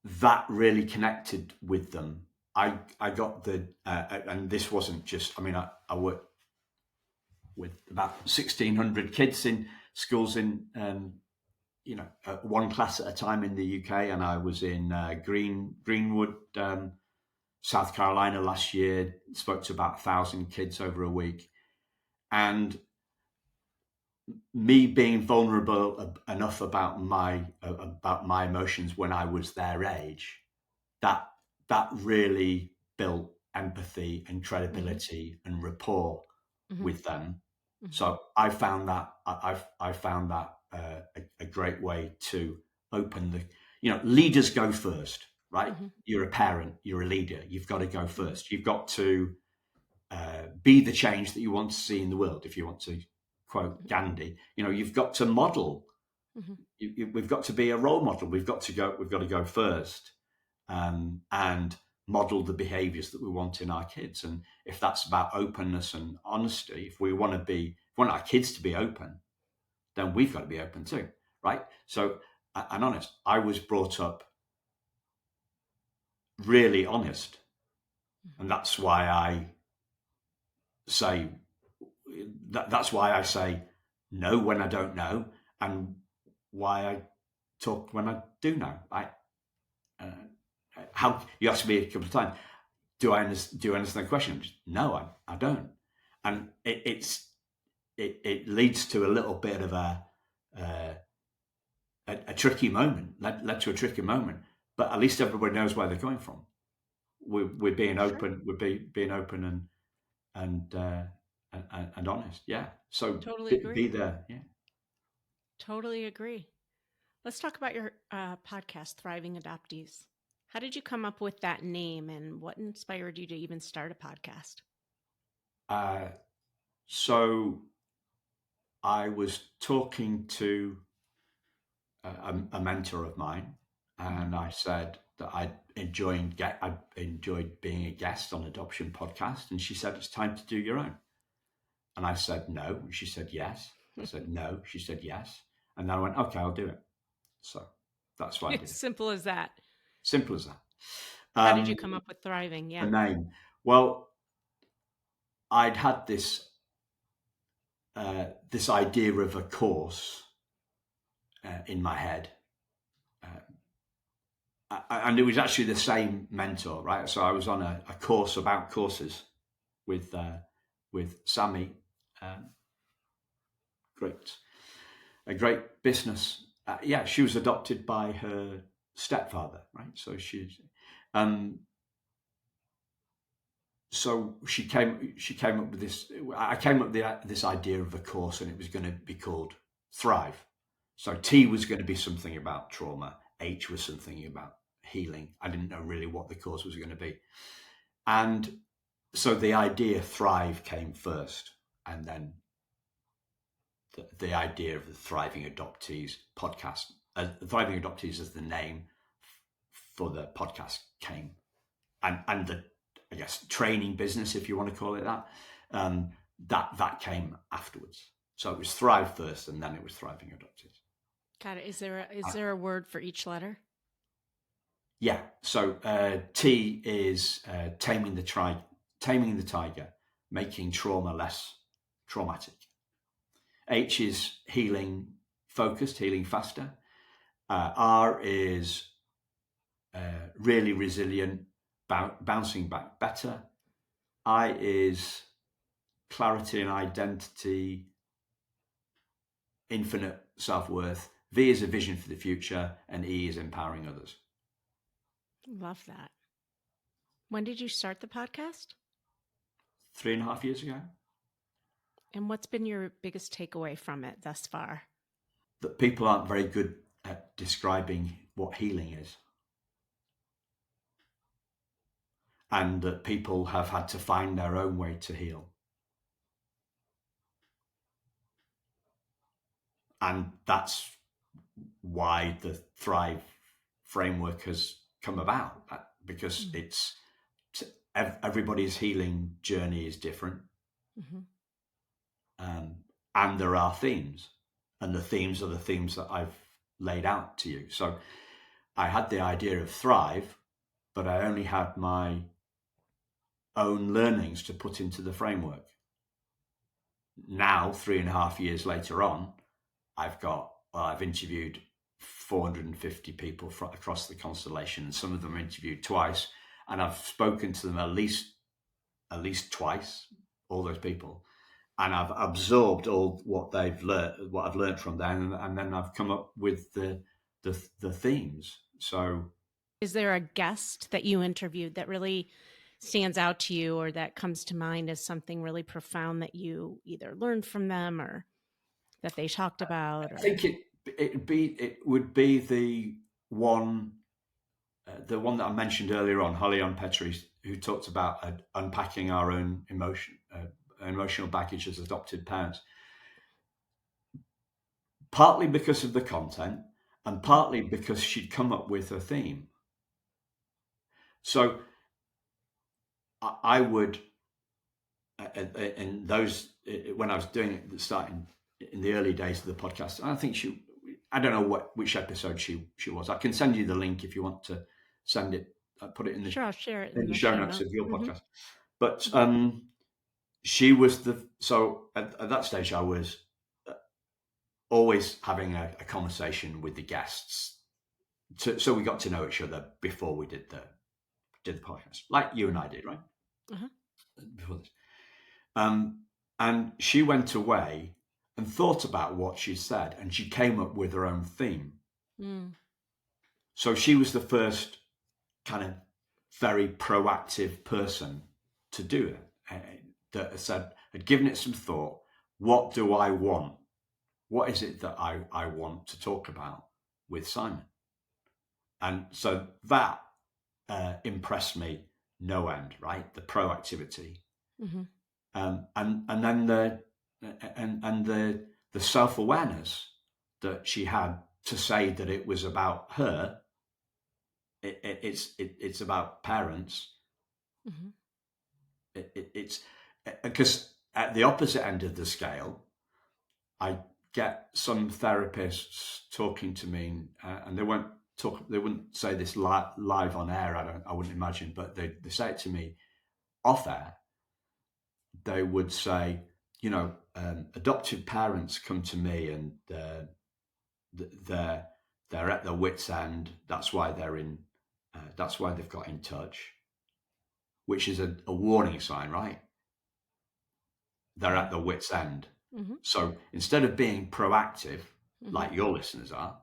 that really connected with them. I got and this wasn't just. I mean, I worked with about 1,600 kids in schools in one class at a time in the UK, and I was in Greenwood, South Carolina last year. Spoke to about 1,000 kids over a week, and me being vulnerable enough about my emotions when I was their age, that that really built empathy and mhm, credibility and rapport mhm, with them. mhm, So I found that I found that a great way to open the leaders go first, right? mhm, You're a parent, you're a leader. You've got to go mhm, first. You've got to be the change that you want to see in the world. If you want to quote Gandhi, you've got to model. mhm, We've got to be a role model. We've got to go. We've got to go first, and model the behaviours that we want in our kids. And if that's about openness and honesty, if we want our kids to be open, then we've got to be open too, right? So, and honest. I was brought up really honest, mhm, and that's why say that's why I say no when I don't know, and why I talk when I do know. Uh, how you asked me a couple of times. Do I understand the question? No, I don't. And it leads to a little bit of a tricky moment, led to a tricky moment. But at least everybody knows where they're coming from. We're being Sure. open. We're being open and honest. Yeah. So Totally be agree. there. Yeah. Totally agree. Let's talk about your podcast, Thriving Adoptees. How did you come up with that name and what inspired you to even start a podcast? Uh, so I was talking to a mentor of mine, Mhm. and I said that I enjoyed being a guest on Adoption Podcast, and she said it's time to do your own. And I said no, and she said yes. I said no, she said yes, and then I went, okay, I'll do it. So that's why I did As it. simple as that. Simple as that. How did you Um, come up with Thriving? the Yeah. name. Well, I'd had this idea of a course in my head, and it was actually the same mentor, right? So I was on a course about courses with Sammy, um, great a great business. Yeah, she was adopted by her stepfather, right? So um, she came up with this. I came up with this idea of a course, and it was going to be called Thrive. So T was going to be something about trauma. H was something about healing. I didn't know really what the course was going to be, and so the idea Thrive came first, and then the idea of the Thriving Adoptees podcast. Thriving Adoptees as the name for the podcast came, and the, I guess, training business, if you want to call it that, that came afterwards. So it was Thrive first, and then it was Thriving Adoptees. Got it. Is there a word for each letter? Yeah. So T is taming the tiger, making trauma less traumatic. H is healing focused, healing faster. R is really resilient, bouncing back better. I is clarity and identity, infinite self worth. V is a vision for the future, and E is empowering others. Love that. When did you start the podcast? 3.5 years ago. And what's been your biggest takeaway from it thus far? That people aren't very good at describing what healing is, and that people have had to find their own way to heal. And that's why the Thrive framework has come about, because it's everybody's healing journey is different, Mm-hmm. and there are themes, and the themes are the themes that I've laid out to you. So I had the idea of Thrive, but I only had my own learnings to put into the framework. Now, 3.5 years later on, I've interviewed 450 people across the constellation, and some of them interviewed twice, and I've spoken to them at least twice, all those people, and I've absorbed all what they've learned, what I've learned from them, and then I've come up with the themes. So, Is there a guest that you interviewed that really stands out to you or that comes to mind as something really profound that you either learned from them or that they talked about? I Or think it would be the one that I mentioned earlier on, Holly Petrie, who talked about unpacking our own emotional baggage as adopted parents, partly because of the content and partly because she'd come up with a theme. So I would, in those, when I was doing it, starting in the early days of the podcast, I don't know which episode she was. I can send you the link if you want to send it, put it sure, I'll share it in in the the show show notes of notes. your Mm-hmm. podcast. But she was so at that stage I was always having a conversation with the guests, so we got to know each other before we did the podcast, like you and I did, right? Uh-huh. Before this, and she went away and thought about what she said, and she came up with her own theme. Mm. So she was the first kind of very proactive person to do it. That had given it some thought. What do I want? What is it that I want to talk about with Simon? And so that impressed me no end, right? The proactivity, Mm-hmm. and then the self awareness that she had to say that it was about her. It's about parents. Mm-hmm. It's because at the opposite end of the scale, I get some therapists talking to me, and they won't talk. They wouldn't say this live on air. I wouldn't imagine, but they say it to me off air. They would say, adoptive parents come to me and they're at their wits' end. That's why they're in. That's why they've got in touch, which is a warning sign, right? They're at their wits' end. Mm-hmm. So instead of being proactive, Mm-hmm. like your listeners are,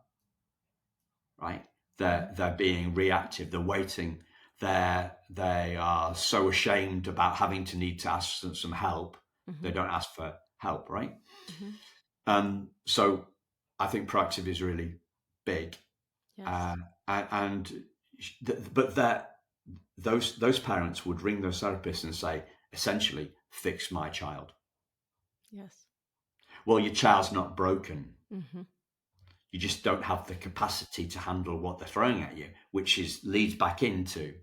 right? Mm-hmm. They're being reactive. They're waiting. They are so ashamed about having to need to ask some help. Mm-hmm. They don't ask for help, right? Mm-hmm. So I think proactive is really big, Yes. and but that those parents would ring those therapists and say, essentially, fix my child. Yes. Well, your child's not broken. Mm-hmm. You just don't have the capacity to handle what they're throwing at you, which leads back into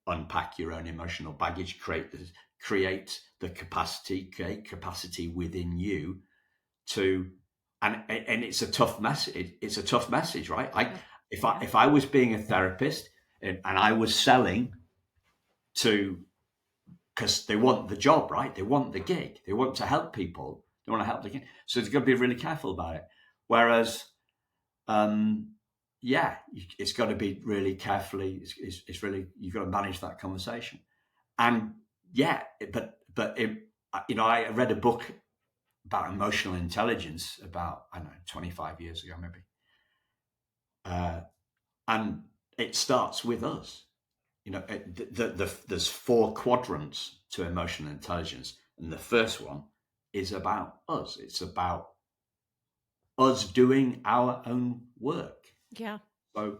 unpack your own emotional baggage, create the capacity within you to, and it's a tough message. It's a tough message, right? Yeah. If I was being a therapist and I was selling to, because they want the job, right? They want the gig. They want to help people. They want to help the gig. So they've got to be really careful about it. Whereas, yeah, it's got to be really carefully. It's really, you've got to manage that conversation. And yeah, I read a book about emotional intelligence about, I don't know, 25 years ago maybe, and it starts with us. There's four quadrants to emotional intelligence, and the first one is about us. It's about us doing our own work. Yeah. So,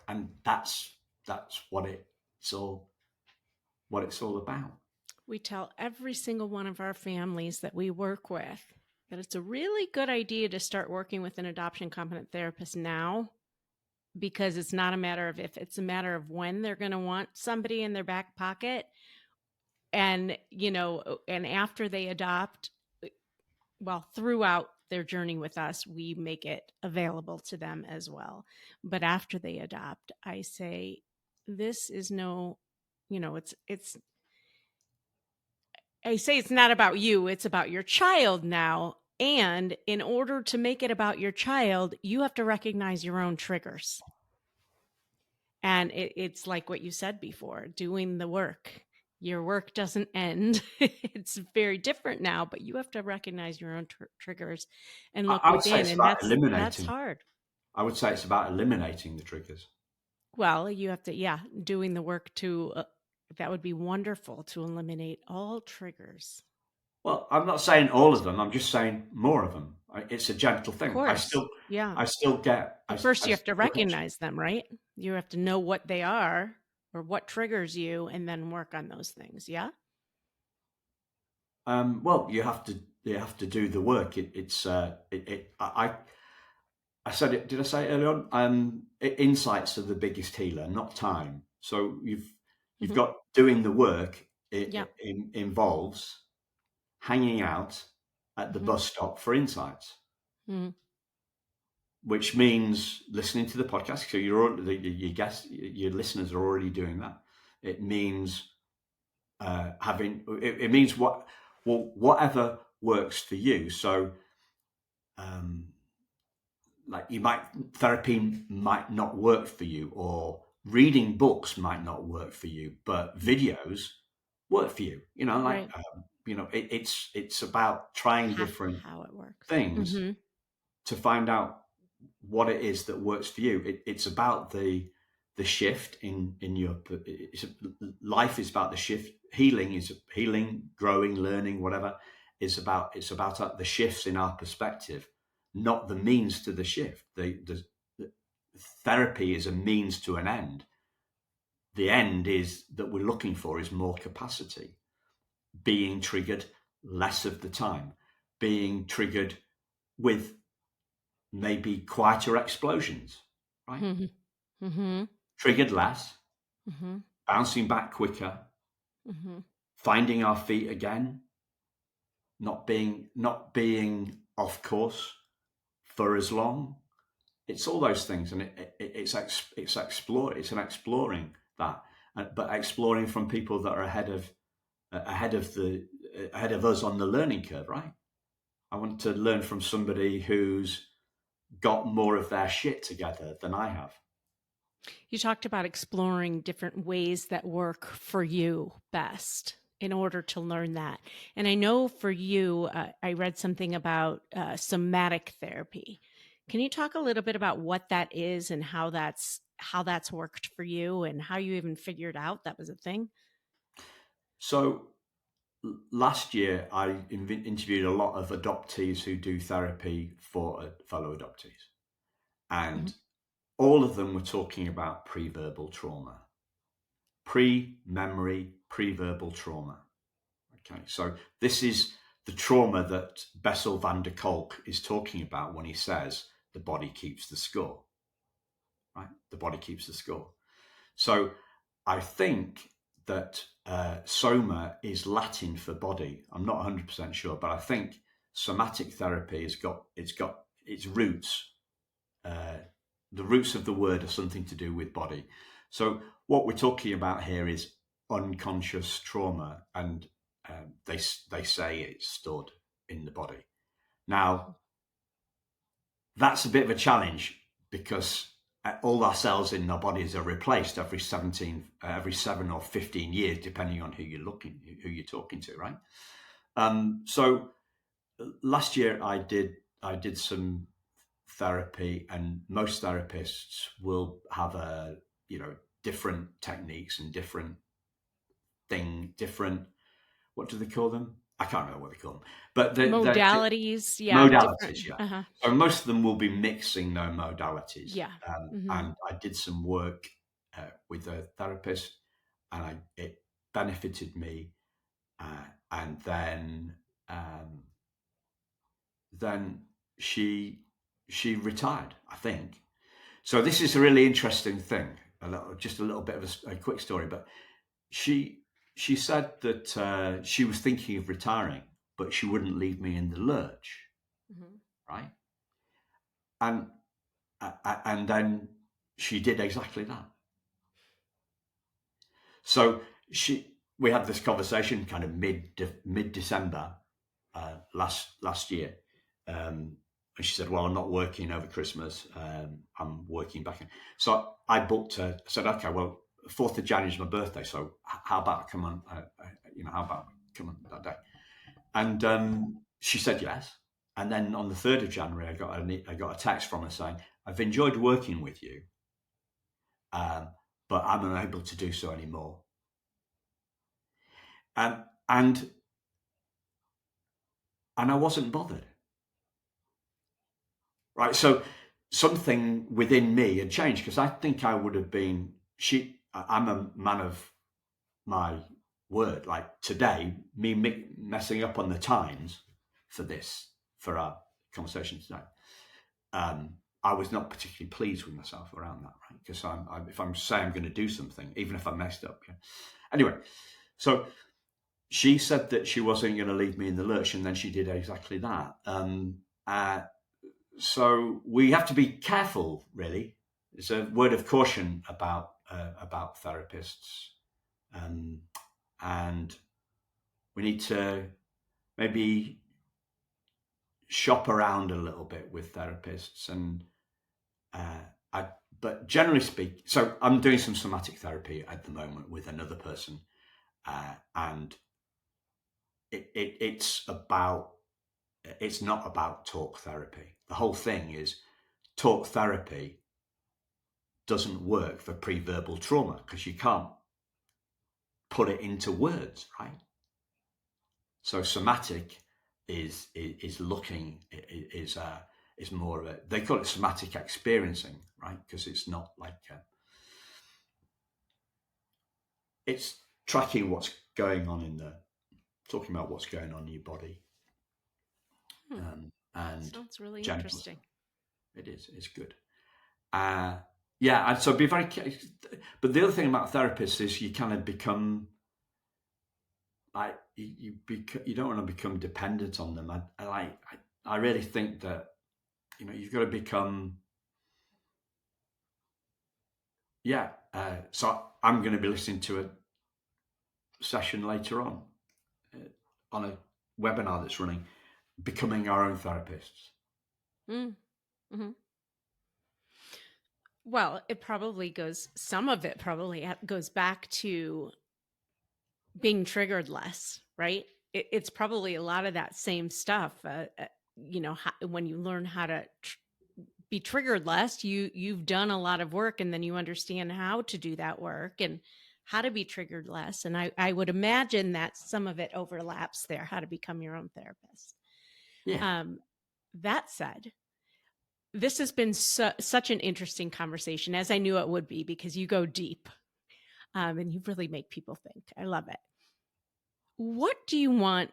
and that's it's all what it's all about. We tell every single one of our families that we work with that it's a really good idea to start working with an adoption competent therapist now, because it's not a matter of if, it's a matter of when they're going to want somebody in their back pocket. And, and after they adopt, well, throughout their journey with us, we make it available to them as well. But after they adopt, I say, this is no, I say it's not about you, it's about your child now. And in order to make it about your child, you have to recognize your own triggers. And it's like what you said before, doing the work. Your work doesn't end. It's very different now, but you have to recognize your own triggers and look I would say within. it's And about that's eliminating. hard. I would say it's about eliminating the triggers. Well, you have to, yeah, doing the work to, that would be wonderful to eliminate all triggers. Well, I'm not saying all of them. I'm just saying more of them. It's a gentle Of thing. course. Yeah. I still get. But first, I you have to still get. recognize them, right? You have to know what they are or what triggers you, and then work on those things. Yeah. Well, you have to do the work. I said it. Did I say it earlier on? Insights are the biggest healer, not time. So you've Mm-hmm. got doing the work. Yeah. It involves hanging out at the Mm-hmm. bus stop for insights, Mm-hmm. which means listening to the podcast. So your listeners are already doing that. It means it means whatever works for you. So like therapy might not work for you, or reading books might not work for you, but videos work for you. Right. It's about trying different How it works. things Mm-hmm. to find out what it is that works for you. It's about the shift in your life is about the shift. Healing is healing, growing, learning, whatever is about. It's about the shifts in our perspective, not the means to the shift. The therapy is a means to an end. The end is that we're looking for is more capacity, being triggered less of the time, being triggered with maybe quieter explosions, right? Mm-hmm. Mm-hmm. Triggered less, Mm-hmm. bouncing back quicker, Mm-hmm. finding our feet again, not being off course for as long. It's all those things, and it's an exploring that, but exploring from people that are ahead of us on the learning curve, right? I want to learn from somebody who's got more of their shit together than I have. You talked about exploring different ways that work for you best in order to learn that. And I know for you, I read something about somatic therapy. Can you talk a little bit about what that is and how that's worked for you and how you even figured out that was a thing? So last year, I interviewed a lot of adoptees who do therapy for fellow adoptees, Mhm. and all of them were talking about pre-verbal trauma, pre-memory, pre-verbal trauma. Okay, so this is the trauma that Bessel van der Kolk is talking about when he says the body keeps the score, right? The body keeps the score. So I think that soma is Latin for body. I'm not 100% sure, but I think somatic therapy got its roots. Uh, the roots of the word are something to do with body. So what we're talking about here is unconscious trauma, and they say it's stored in the body. Now that's a bit of a challenge because all our cells in our bodies are replaced every 7 or 15 years, depending on who you're talking to, right? So last year I did some therapy, and most therapists will have different techniques and different, what do they call them? I can't remember what they call them, but they're Modalities, yeah, modalities, different. yeah. Uh-huh. So most of them will be mixing their modalities. Yeah. Hmm. And I did some work with a therapist, and it benefited me. And then she retired, I think. So this is a really interesting thing. Just a little bit of a quick story, but she she said that she was thinking of retiring, but she wouldn't leave me in the lurch, Hmm. right? And and then she did exactly that. So we had this conversation kind of mid December last year, and she said, "Well, I'm not working over Christmas. I'm working back in." So I booked her. I said, "Okay, well, 4th of January is my birthday, so how about I come on? How about I come on that day?" And she said yes. And then on the 3rd of January, I got a text from her saying, "I've enjoyed working with you, um, but I'm unable to do so anymore." Um, and and I wasn't bothered, right? So something within me had changed, because I think I would have been. I'm a man of my word. Like today, me messing up on the times for our conversation today. I was not particularly pleased with myself around that, right? Because if I'm saying I'm going to do something, even if I messed up. Yeah. Anyway, so she said that she wasn't going to leave me in the lurch, and then she did exactly that. Uh, so we have to be careful, really. It's a word of caution about therapists, um, and we need to maybe shop around a little bit with therapists, and but generally speaking, so I'm doing some somatic therapy at the moment with another person, and it's not about talk therapy. The whole thing is talk therapy doesn't work for pre-verbal trauma because you can't put it into words, right? So somatic is looking is more of a, they call it somatic experiencing, right? Because it's not like it's tracking what's going on talking about what's going on in your body, and Sounds really gentle interesting. stuff. It's good. Yeah, and so be very. But the other thing about therapists is you kind of become like you don't want to become dependent on them. I really think that you've got to become. Yeah, so I'm going to be listening to a session later on a webinar that's running, becoming our own therapists. Mm-hmm. Well, some of it probably goes back to being triggered less, right? It's probably a lot of that same stuff. When you learn how to be triggered less, you've done a lot of work, and then you understand how to do that work and how to be triggered less. And I would imagine that some of it overlaps there, how to become your own therapist. Yeah. That said, this has been such an interesting conversation, as I knew it would be, because you go deep, and you really make people think. I love it. What do you want?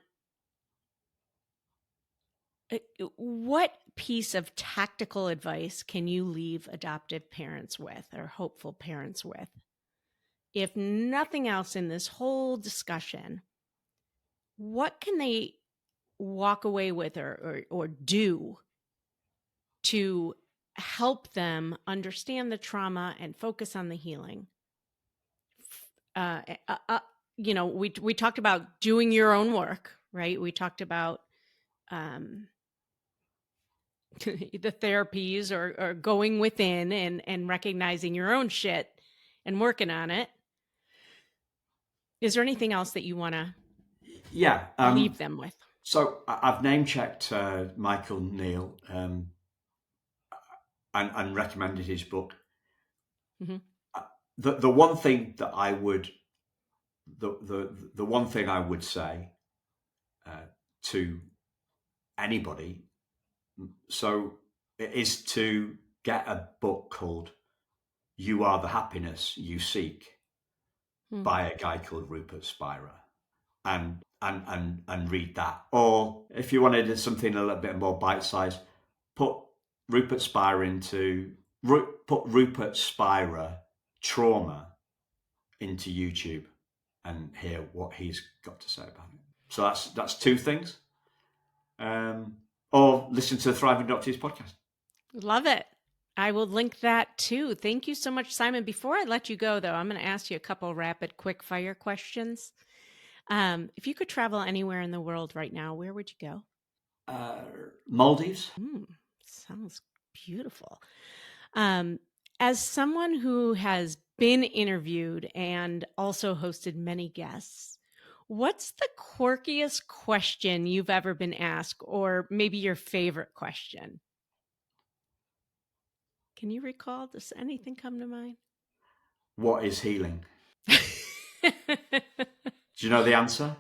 What piece of tactical advice can you leave adoptive parents with, or hopeful parents with? If nothing else in this whole discussion, what can they walk away with or do to help them understand the trauma and focus on the healing? Uh, uh, uh, we talked about doing your own work, right? We talked about the therapies or going within and recognizing your own shit and working on it. Is there anything else that you want to Yeah. leave them with? So I've name checked Michael Neal and recommended his book. Mm-hmm. The one thing that I would the one thing I would say to anybody, so it is to get a book called "You Are the Happiness You Seek" Mm-hmm. by a guy called Rupert Spira, and read that. Or if you wanted something a little bit more bite sized, put Rupert Spira put Rupert Spira trauma into YouTube and hear what he's got to say about it. So that's two things. Or listen to the Thriving Adoptees podcast. Love it. I will link that too. Thank you so much, Simon. Before I let you go, though, I'm going to ask you a couple rapid, quick fire questions. If you could travel anywhere in the world right now, where would you Maldives. go? Sounds beautiful. As someone who has been interviewed and also hosted many guests, what's the quirkiest question you've ever been asked, or maybe your favorite question? Can you recall? Does anything come to mind? What is healing? Do you know the answer?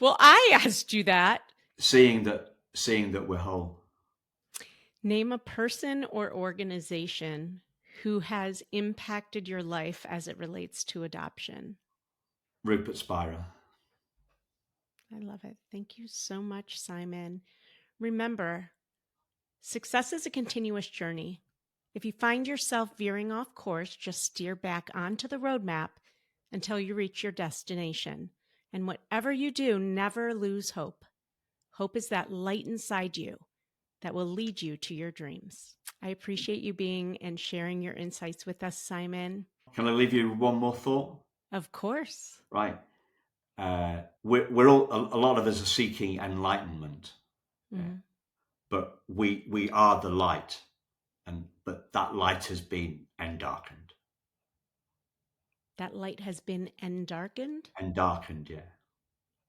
Well, I asked you that. Seeing that we're whole. Name a person or organization who has impacted your life as it relates to adoption. Rupert Spira. I love it. Thank you so much, Simon. Remember, success is a continuous journey. If you find yourself veering off course, just steer back onto the roadmap until you reach your destination. And whatever you do, never lose hope. Hope is that light inside you that will lead you to your dreams. I appreciate you being and sharing your insights with us, Simon. Can I leave you with one more thought? Of course. Right. We're all, a lot of us are seeking enlightenment. Mm-hmm. But we are the light, but that light has been darkened. That light has been darkened? And darkened, yeah.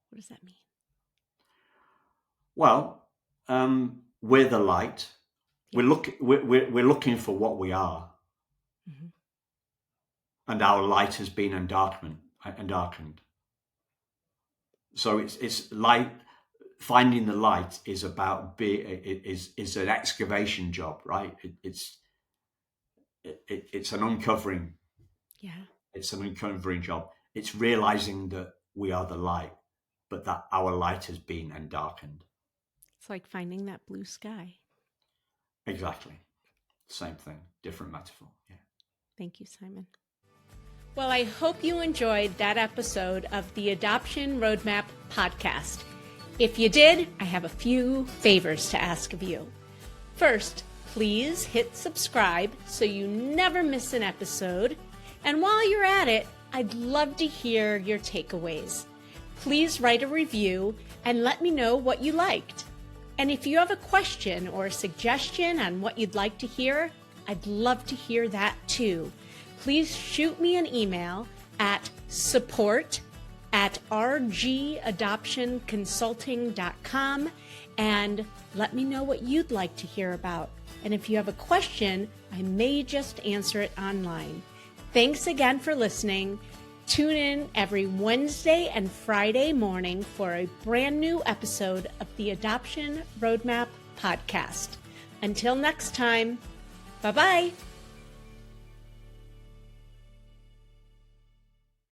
What does that mean? Well, we're the light. Yes. We're looking for what we are, Mm-hmm. and our light has been darkened. So it's light. Finding the light is about is an excavation job, right? It's an uncovering. Yeah. It's an uncovering job. It's realizing that we are the light, but that our light has been darkened. It's like finding that blue sky. Exactly. Same thing, different metaphor. Yeah. Thank you, Simon. Well, I hope you enjoyed that episode of the Adoption Roadmap podcast. If you did, I have a few favors to ask of you. First, please hit subscribe so you never miss an episode. And while you're at it, I'd love to hear your takeaways. Please write a review and let me know what you liked. And if you have a question or a suggestion on what you'd like to hear, I'd love to hear that too. Please shoot me an email at support@rgadoptionconsulting.com and let me know what you'd like to hear about. And if you have a question, I may just answer it online. Thanks again for listening. Tune in every Wednesday and Friday morning for a brand new episode of the Adoption Roadmap podcast. Until next time, bye-bye.